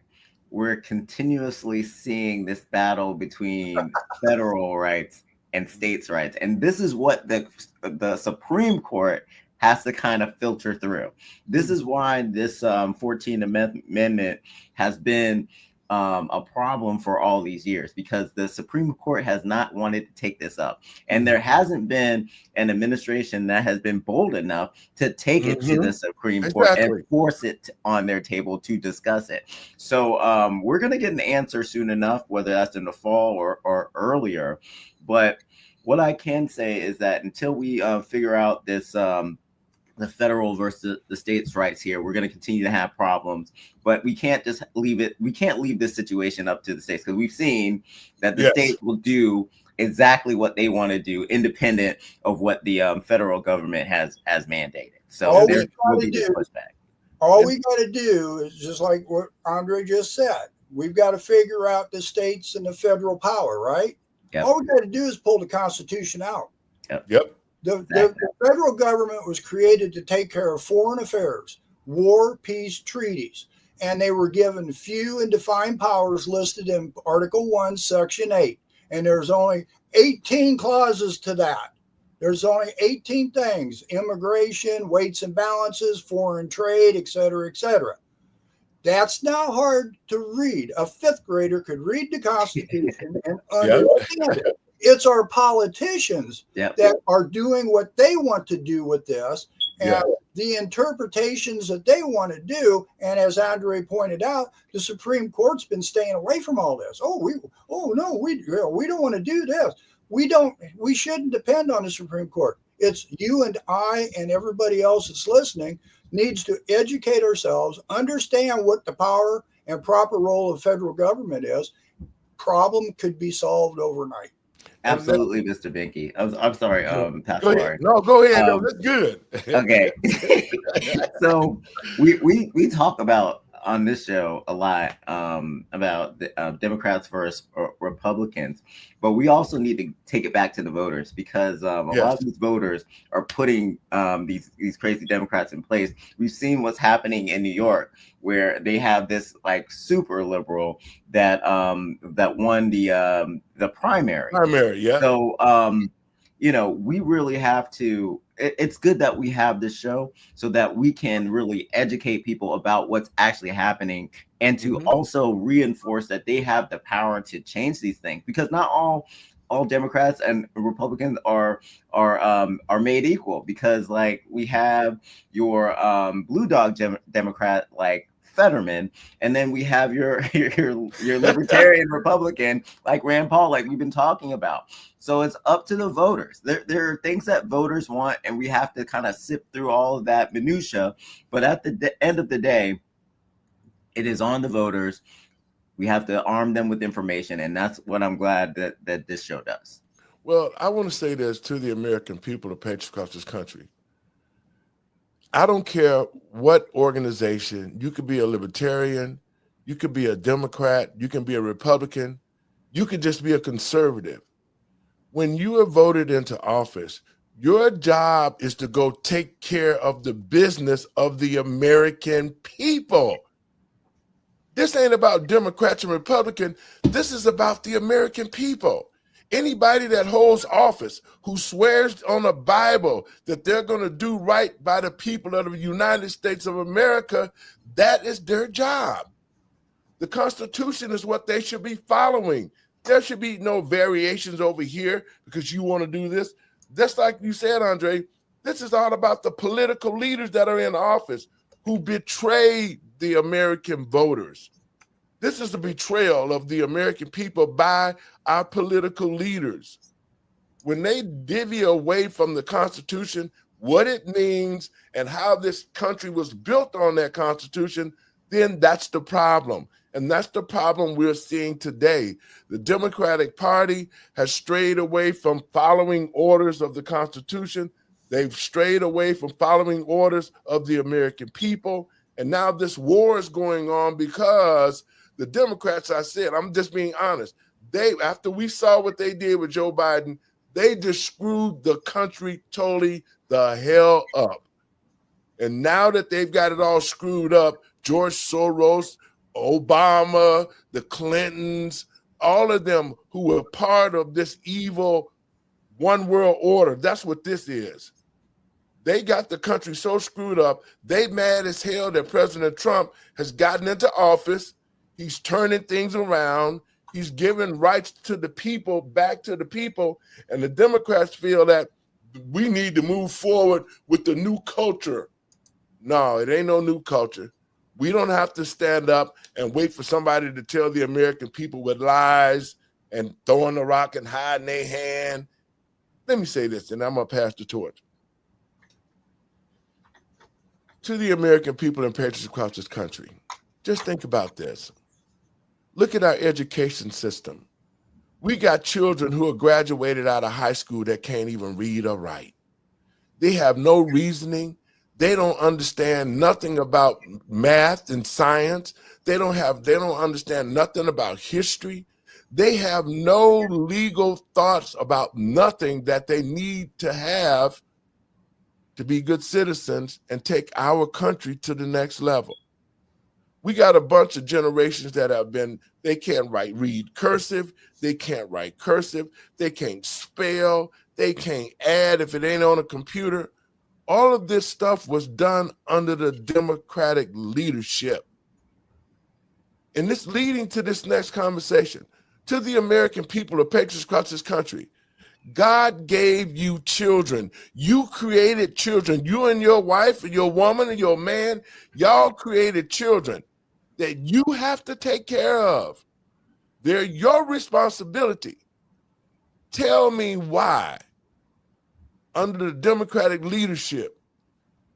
we're continuously seeing this battle between federal rights and states' rights. And this is what the Supreme Court has to kind of filter through. This is why this 14th Amendment has been a problem for all these years, because the Supreme Court has not wanted to take this up. And there hasn't been an administration that has been bold enough to take it to the Supreme Court and force it on their table to discuss it. So we're going to get an answer soon enough, whether that's in the fall or earlier. But what I can say is that until we figure out this the federal versus the states' rights here, we're going to continue to have problems, but we can't just leave it. We can't leave this situation up to the states, because we've seen that the states will do exactly what they want to do, independent of what the federal government has mandated. So all there will be this pushback. All we got to do is just like what Andre just said. We've got to figure out the states and the federal power, right? Yep. All we got to do is pull the Constitution out. Yep. The federal government was created to take care of foreign affairs, war, peace, treaties. and they were given few and defined powers listed in Article 1, Section 8. And there's only 18 clauses to that. There's only 18 things: immigration, weights and balances, foreign trade, et cetera, et cetera. That's not hard to read. A fifth grader could read the Constitution and understand it. It's our politicians that are doing what they want to do with this, and the interpretations that they want to do. And as Andre pointed out, the Supreme Court's been staying away from all this. We don't want to do this. We shouldn't depend on the Supreme Court. It's you and I and everybody else that's listening needs to educate ourselves, understand what the power and proper role of federal government is. Problem could be solved overnight. Absolutely, Mr. Binky. I'm sorry, Pastor Go ahead. Lauren. No, go ahead. No, that's good. Okay. So we talk about on this show a lot about the, Democrats versus Republicans, but we also need to take it back to the voters, because a lot of these voters are putting these crazy Democrats in place. We've seen what's happening in New York, where they have this like super liberal that that won the primary. So you know, we really have to. It's good that we have this show so that we can really educate people about what's actually happening, and to also reinforce that they have the power to change these things, because not all Democrats and Republicans are made equal, because like we have your blue dog Democrat like Fetterman, and then we have your libertarian Republican like Rand Paul, like we've been talking about. So it's up to the voters. There are things that voters want, and we have to kind of sift through all of that minutia. But at the end of the day, it is on the voters. We have to arm them with information, and that's what I'm glad that this show does. Well, I want to say this to the American people, the patriots across this country. I don't care what organization. You could be a libertarian, you could be a Democrat, you can be a Republican, you could just be a conservative. When you are voted into office, your job is to go take care of the business of the American people. This ain't about Democrats and Republicans. This is about the American people. Anybody that holds office, who swears on the Bible that they're going to do right by the people of the United States of America, that is their job. The Constitution is what they should be following. There should be no variations over here because you want to do this. Just like you said, Andre, this is all about the political leaders that are in office who betray the American voters. This is the betrayal of the American people by our political leaders. When they divvy away from the Constitution, what it means and how this country was built on that Constitution, then that's the problem. And that's the problem we're seeing today. The Democratic Party has strayed away from following orders of the Constitution. They've strayed away from following orders of the American people. And now this war is going on because the Democrats, I said, I'm just being honest, after we saw what they did with Joe Biden, they just screwed the country totally the hell up. And now that they've got it all screwed up, George Soros, Obama, the Clintons, all of them who were part of this evil one world order, that's what this is. They got the country so screwed up, they mad as hell that President Trump has gotten into office. He's turning things around. He's giving rights to the people, back to the people. And the Democrats feel that we need to move forward with the new culture. No, it ain't no new culture. We don't have to stand up and wait for somebody to tell the American people with lies and throwing the rock and hiding their hand. Let me say this, and I'm going to pass the torch. To the American people and patriots across this country, just think about this. Look at our education system. We got children who are graduated out of high school that can't even read or write. They have no reasoning. They don't understand nothing about math and science. They don't understand nothing about history. They have no legal thoughts about nothing that they need to have to be good citizens and take our country to the next level. We got a bunch of generations that they can't read cursive, they can't write cursive, they can't spell, they can't add if it ain't on a computer. All of this stuff was done under the Democratic leadership. And this leading to this next conversation, to the American people, the patriots across this country, God gave you children. You created children. You and your wife and your woman and your man, y'all created children that you have to take care of. They're your responsibility. Tell me why, under the Democratic leadership,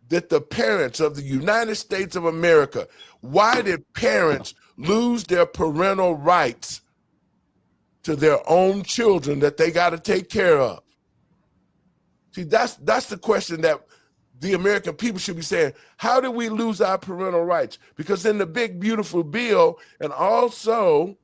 that the parents of the United States of America, why did parents lose their parental rights to their own children that they got to take care of? See, that's the question that the American people should be saying. How did we lose our parental rights? Because in the big, beautiful bill, and also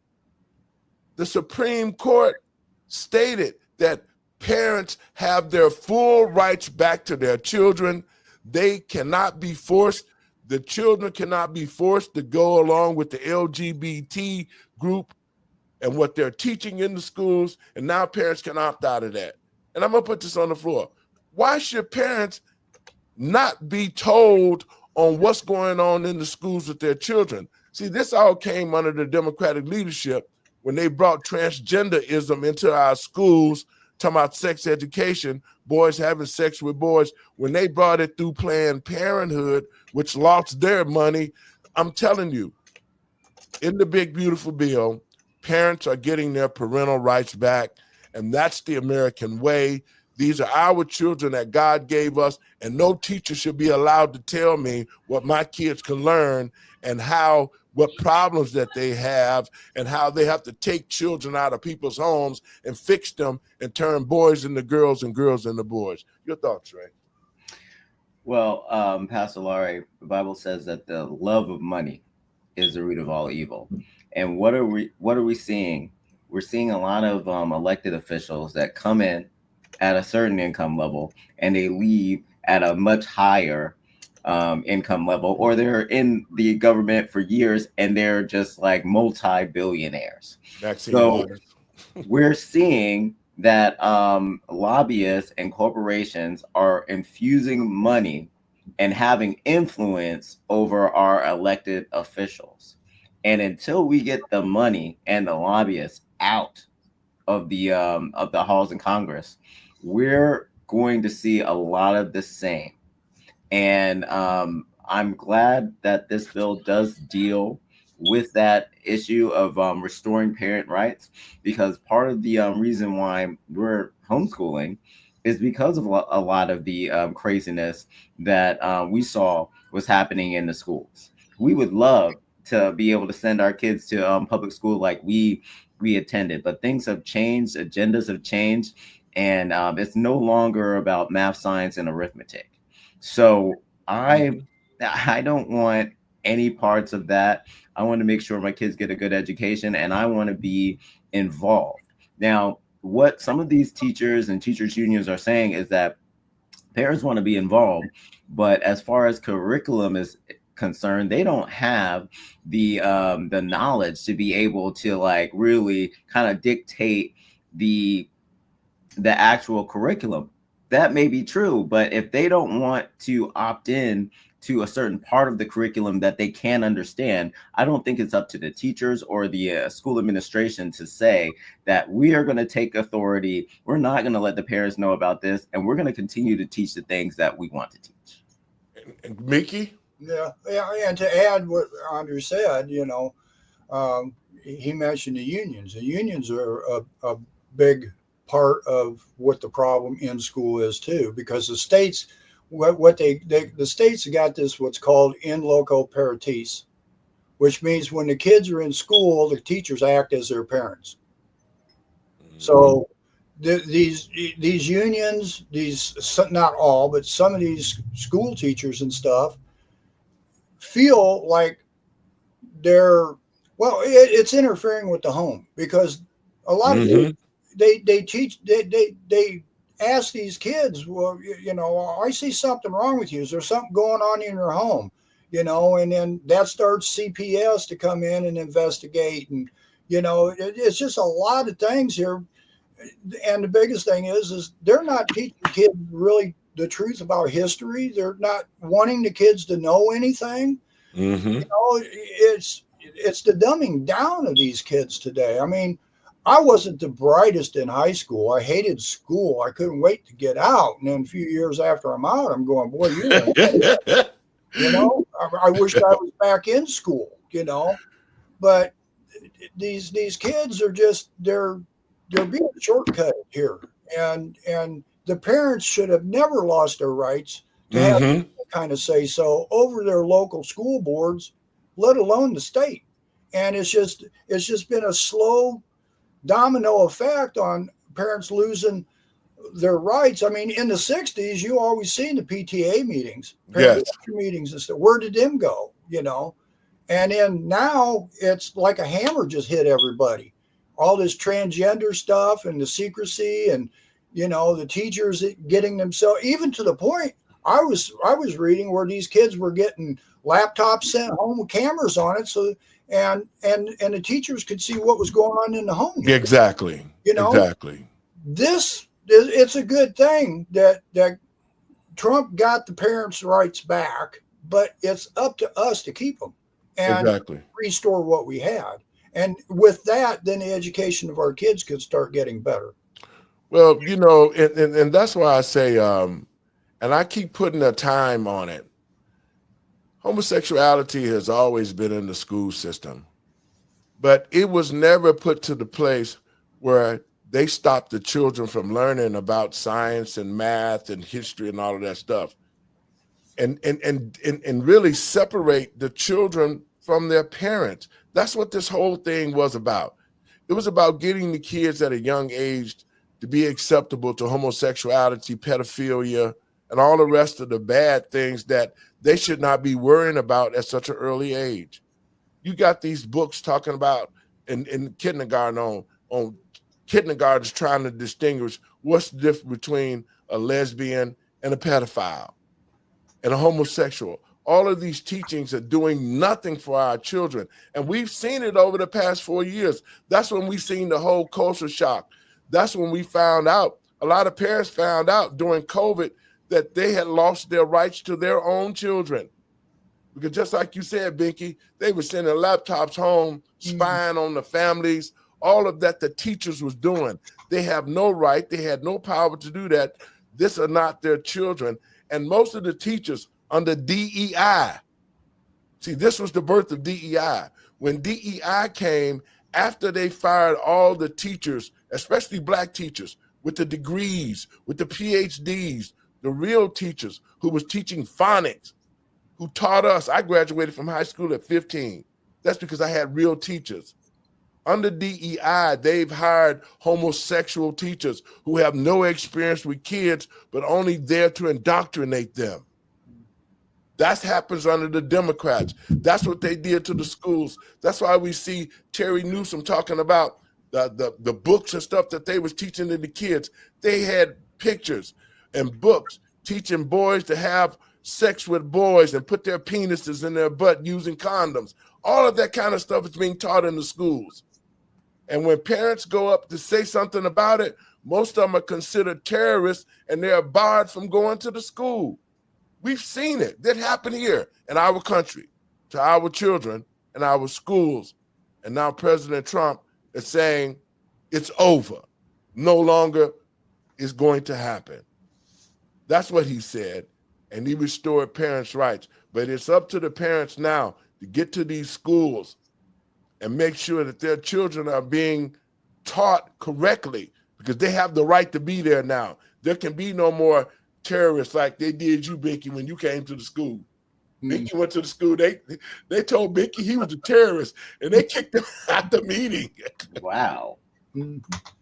the Supreme Court stated that parents have their full rights back to their children. They cannot be forced. The children cannot be forced to go along with the LGBT group and what they're teaching in the schools. And now parents can opt out of that. And I'm going to put this on the floor. Why should parents not be told on what's going on in the schools with their children? See, this all came under the Democratic leadership when they brought transgenderism into our schools, talking about sex education, boys having sex with boys. When they brought it through Planned Parenthood, which lost their money, I'm telling you, in the big, beautiful bill, parents are getting their parental rights back, and that's the American way. These are our children that God gave us, and no teacher should be allowed to tell me what my kids can learn and what problems that they have and how they have to take children out of people's homes and fix them and turn boys into girls and girls into boys. Your thoughts, Ray? Well, Pastor Lowery, the Bible says that the love of money is the root of all evil. And what are we seeing? We're seeing a lot of elected officials that come in at a certain income level and they leave at a much higher income level, or they're in the government for years and they're just like multi-billionaires. So we're seeing that lobbyists and corporations are infusing money and having influence over our elected officials. And until we get the money and the lobbyists out of the halls in Congress, we're going to see a lot of the same. And I'm glad that this bill does deal with that issue of restoring parent rights, because part of the reason why we're homeschooling is because of a lot of the craziness that we saw was happening in the schools. We would love to be able to send our kids to public school like we attended, but things have changed, agendas have changed, and it's no longer about math, science, and arithmetic. So I don't want any parts of that. I want to make sure my kids get a good education, and I want to be involved. Now, what some of these teachers and teachers unions are saying is that parents want to be involved, but as far as curriculum is concerned, they don't have the knowledge to be able to like really kind of dictate the actual curriculum. That may be true, but if they don't want to opt in to a certain part of the curriculum that they can understand, I don't think it's up to the teachers or the school administration to say that we are going to take authority. We're not going to let the parents know about this, and we're going to continue to teach the things that we want to teach. And Mickey? Yeah, and to add what Andrew said, he mentioned the unions. The unions are a big part of what the problem in school is too, because the states, the states got this what's called in loco parentis, which means when the kids are in school, the teachers act as their parents. So these unions, not all, but some of these school teachers and stuff feel like it's interfering with the home, because a lot of they teach, they ask these kids, well, I see something wrong with you. Is there something going on in your home? you know, and then that starts CPS to come in and investigate. And, you know, it's just a lot of things here. And the biggest thing is they're not teaching kids really the truth about history. They're not wanting the kids to know anything. Mm-hmm. You know, it's the dumbing down of these kids today. I mean, I wasn't the brightest in high school. I hated school. I couldn't wait to get out. And then a few years after I'm out, I'm going, boy, you know, I wish I was back in school, you know. But these kids are just they're being shortcutted here. And the parents should have never lost their rights to have Mm-hmm. kind of say so over their local school boards, let alone the state. And it's just been a slow domino effect on parents losing their rights. I mean, in the 60s, you always seen the PTA meetings, parent meetings and stuff. Where did them go? You know? And then now it's like a hammer just hit everybody. All this transgender stuff and the secrecy and, you know, the teachers getting themselves, even to the point I was reading where these kids were getting laptops sent home with cameras on it. So, and the teachers could see what was going on in the home. Exactly. You know, exactly. It's a good thing that Trump got the parents' rights back, but it's up to us to keep them and restore what we had. And with that, then the education of our kids could start getting better. Well, you know, and that's why I say, and I keep putting a time on it. Homosexuality has always been in the school system, but it was never put to the place where they stopped the children from learning about science and math and history and all of that stuff, and really separate the children from their parents. That's what this whole thing was about. It was about getting the kids at a young age to be acceptable to homosexuality, pedophilia, and all the rest of the bad things that they should not be worrying about at such an early age. You got these books talking about in kindergarten on kindergartens trying to distinguish what's the difference between a lesbian and a pedophile and a homosexual. All of these teachings are doing nothing for our children. And we've seen it over the past 4 years. That's when we seen the whole culture shock. That's when we found out, a lot of parents found out during COVID that they had lost their rights to their own children. Because just like you said, Binky, they were sending laptops home, spying on the families, all of that the teachers was doing. They have no right. They had no power to do that. These are not their children. And most of the teachers under DEI, see, this was the birth of DEI. When DEI came, after they fired all the teachers, especially black teachers, with the degrees, with the PhDs, the real teachers who was teaching phonics, who taught us. I graduated from high school at 15. That's because I had real teachers. Under DEI, they've hired homosexual teachers who have no experience with kids, but only there to indoctrinate them. That happens under the Democrats. That's what they did to the schools. That's why we see Terry Newsom talking about the books and stuff that they was teaching to the kids. They had pictures and books teaching boys to have sex with boys and put their penises in their butt using condoms. All of that kind of stuff is being taught in the schools. And when parents go up to say something about it, most of them are considered terrorists and they're barred from going to the school. We've seen it. That happened here in our country to our children and our schools. And now President Trump is saying it's over. No longer is going to happen. That's what he said. And he restored parents' rights. But it's up to the parents now to get to these schools and make sure that their children are being taught correctly because they have the right to be there now. There can be no more terrorists like they did you, Binky, when you came to the school. Binky went to the school. They told Binky he was a terrorist, and they kicked him out the meeting. Wow.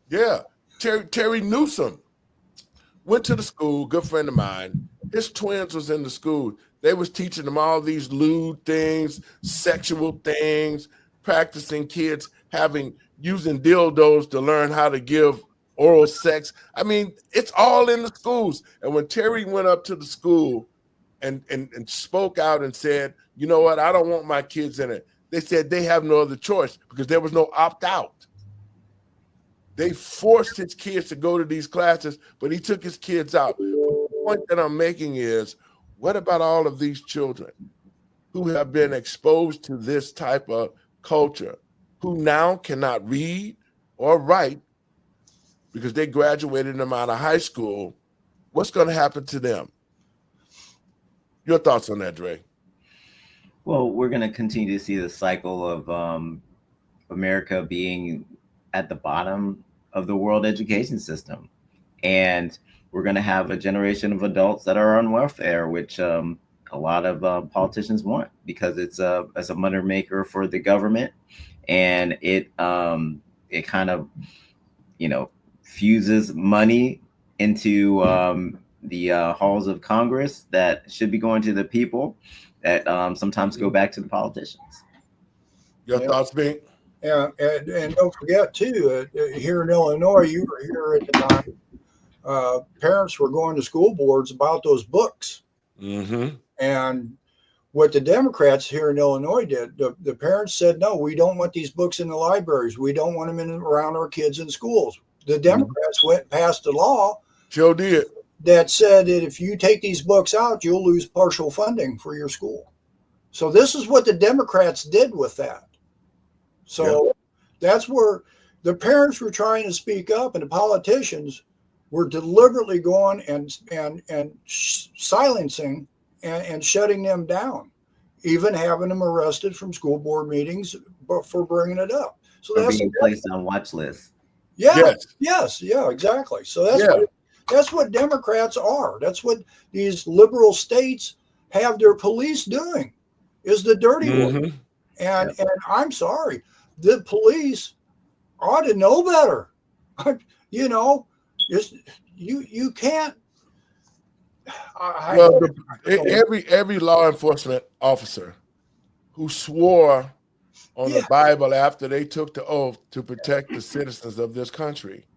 Yeah. Terry Newsom went to the school, good friend of mine. His twins was in the school. They was teaching them all these lewd things, sexual things, practicing kids using dildos to learn how to give oral sex. I mean, it's all in the schools. And when Terry went up to the school and spoke out and said, you know what, I don't want my kids in it. They said they have no other choice because there was no opt-out. They forced his kids to go to these classes, but he took his kids out. The point that I'm making is, what about all of these children who have been exposed to this type of culture, who now cannot read or write because they graduated them out of high school? What's going to happen to them? Your thoughts on that, Dre? Well, we're going to continue to see the cycle of America being at the bottom of the world education system. And we're going to have a generation of adults that are on welfare, which a lot of politicians want, because it's a money maker for the government. And it kind of, fuses money into the halls of Congress that should be going to the people, that sometimes go back to the politicians. Your thoughts, Bink? Yeah, and don't forget too, here in Illinois, you were here at the time. Parents were going to school boards about those books, and what the Democrats here in Illinois did, the parents said, no, we don't want these books in the libraries. We don't want them around our kids in schools. The Democrats went and passed a law. Sure did. That said that if you take these books out, you'll lose partial funding for your school. So this is what the Democrats did with that. So that's where the parents were trying to speak up, and the politicians were deliberately going and silencing and shutting them down, even having them arrested from school board meetings for bringing it up. So that's being placed on watch lists. Yeah, yeah, exactly. So that's what Democrats are. That's what these liberal states have their police doing, is the dirty work. And I'm sorry, the police ought to know better. You can't. Every law enforcement officer who swore on the Bible after they took the oath to protect the citizens of this country,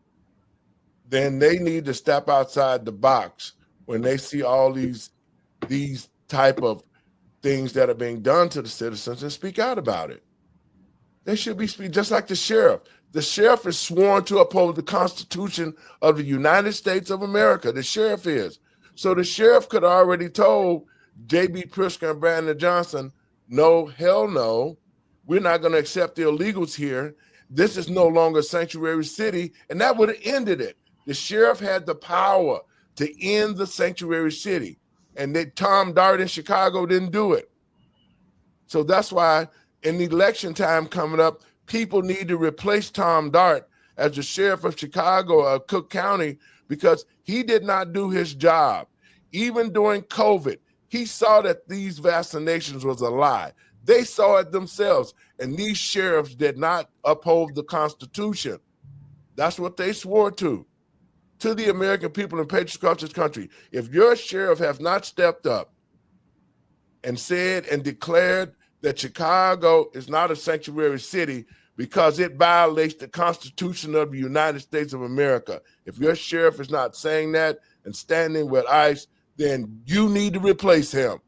then they need to step outside the box when they see all these type of things that are being done to the citizens and speak out about it. They should be speaking just like the sheriff. The sheriff is sworn to uphold the Constitution of the United States of America. The sheriff is. So the sheriff could have already told J.B. Pritzker and Brandon Johnson, no, hell no, we're not going to accept the illegals here. This is no longer a sanctuary city, and that would have ended it. The sheriff had the power to end the sanctuary city, and Tom Dart in Chicago didn't do it. So that's why in the election time coming up, people need to replace Tom Dart as the sheriff of Chicago or Cook County, because he did not do his job. Even during COVID, he saw that these vaccinations was a lie. They saw it themselves, and these sheriffs did not uphold the Constitution. That's what they swore to the American people and patriots across this country. If your sheriff has not stepped up and said and declared that Chicago is not a sanctuary city because it violates the Constitution of the United States of America, if your sheriff is not saying that and standing with ICE, then you need to replace him.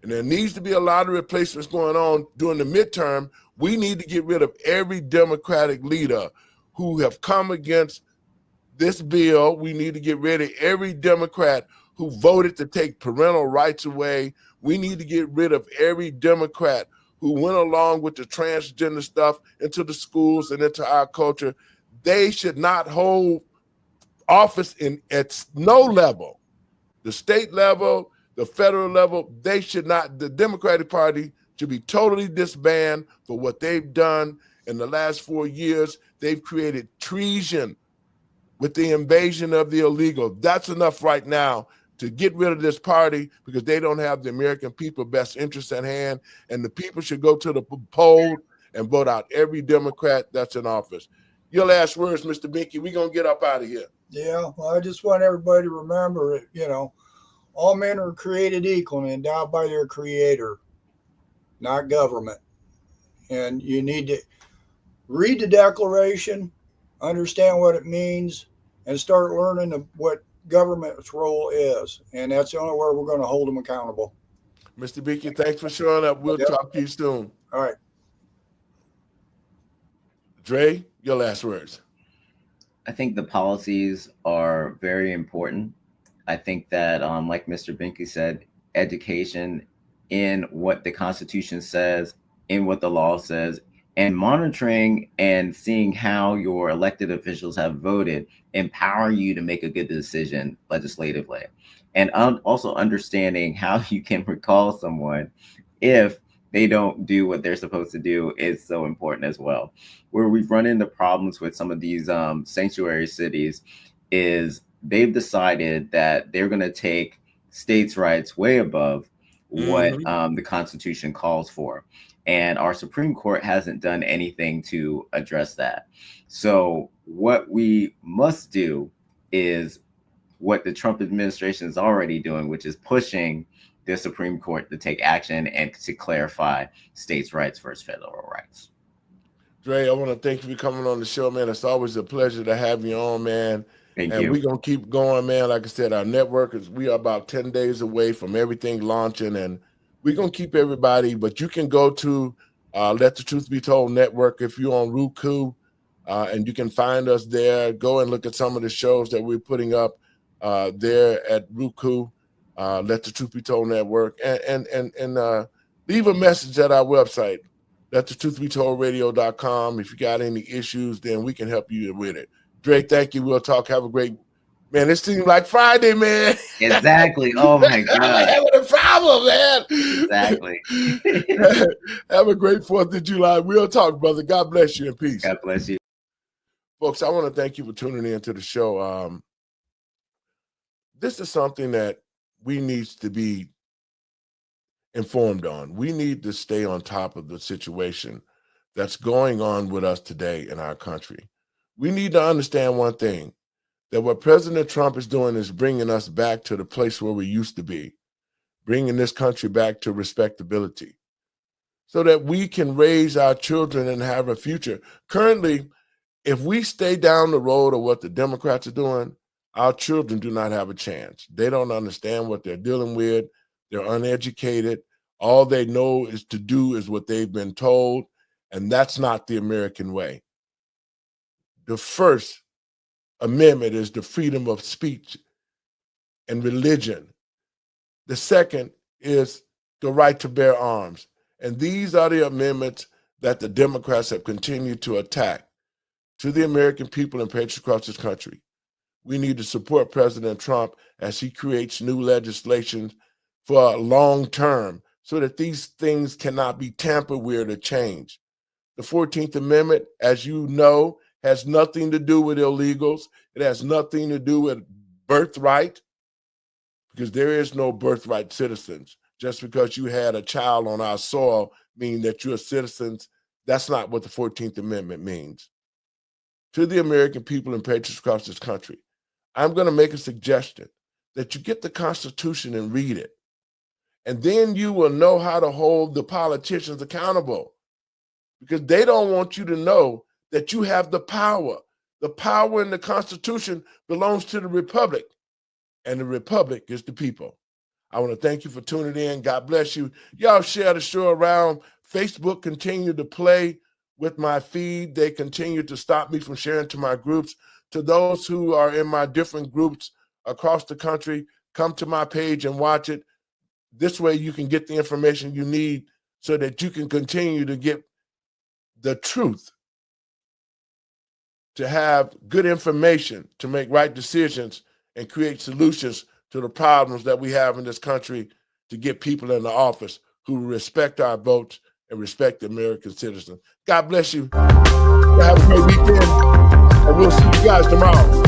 And there needs to be a lot of replacements going on during the midterm. We need to get rid of every Democratic leader who have come against this bill. We need to get rid of every Democrat who voted to take parental rights away. We need to get rid of every Democrat who went along with the transgender stuff into the schools and into our culture. They should not hold office at no level, the state level, the federal level. They should not. The Democratic Party should be totally disbanded for what they've done in the last 4 years. They've created treason with the invasion of the illegal. That's enough right now to get rid of this party, because they don't have the American people best interests at hand, and the people should go to the poll and vote out every Democrat that's in office. Your last words, Mr. Binky. We're going to get up out of here. Yeah, well, I just want everybody to remember, all men are created equal and endowed by their creator, not government. And you need to read the Declaration, understand what it means, and start learning what government's role is, and that's the only way we're going to hold them accountable. Mr. Beakey, thanks for showing up. We'll talk to you soon. All right. Dre, your last words. I think the policies are very important. I think that, like Mr. Binky said, education in what the Constitution says, in what the law says, and monitoring and seeing how your elected officials have voted empower you to make a good decision legislatively. And also understanding how you can recall someone if they don't do what they're supposed to do is so important as well. Where we've run into problems with some of these sanctuary cities is they've decided that they're going to take states' rights way above what the Constitution calls for. And our Supreme Court hasn't done anything to address that. So what we must do is what the Trump administration is already doing, which is pushing the Supreme Court to take action and to clarify states' rights versus federal rights. Dre, I want to thank you for coming on the show, man. It's always a pleasure to have you on, man. Thank you. And we're going to keep going, man. Like I said, our network we are about 10 days away from everything launching, and we're going to keep everybody, but you can go to Let the Truth Be Told Network if you're on Roku, and you can find us there. Go and look at some of the shows that we're putting up there at Roku, Let the Truth Be Told Network, and leave a message at our website, LetTheTruthBeToldRadio.com. If you got any issues, then we can help you with it. Dre, thank you. We'll talk. Have a great, man. It seems like Friday, man. Exactly. Oh my God. I'm having a problem, man. Exactly. Have a great 4th of July. We'll talk, brother. God bless you and peace. God bless you. Folks, I want to thank you for tuning in to the show. This is something that we need to be informed on. We need to stay on top of the situation that's going on with us today in our country. We need to understand one thing, that what President Trump is doing is bringing us back to the place where we used to be, bringing this country back to respectability so that we can raise our children and have a future. Currently, if we stay down the road of what the Democrats are doing, our children do not have a chance. They don't understand what they're dealing with. They're uneducated. All they know is to do is what they've been told, and that's not the American way. The First Amendment is the freedom of speech and religion. The second is the right to bear arms. And these are the amendments that the Democrats have continued to attack to the American people and patriots across this country. We need to support President Trump as he creates new legislation for a long term so that these things cannot be tampered with or changed. The 14th Amendment, as you know, has nothing to do with illegals. It has nothing to do with birthright, because there is no birthright citizens. Just because you had a child on our soil means that you're citizens. That's not what the 14th Amendment means. To the American people and patriots across this country, I'm going to make a suggestion that you get the Constitution and read it. And then you will know how to hold the politicians accountable, because they don't want you to know that you have the power. The power in the Constitution belongs to the Republic, and the Republic is the people. I want to thank you for tuning in. God bless you. Y'all share the show around. Facebook continue to play with my feed. They continue to stop me from sharing to my groups. To those who are in my different groups across the country, come to my page and watch it. This way you can get the information you need so that you can continue to get the truth, to have good information, to make right decisions and create solutions to the problems that we have in this country, to get people in the office who respect our votes and respect the American citizens. God bless you. Have a great weekend, and we'll see you guys tomorrow.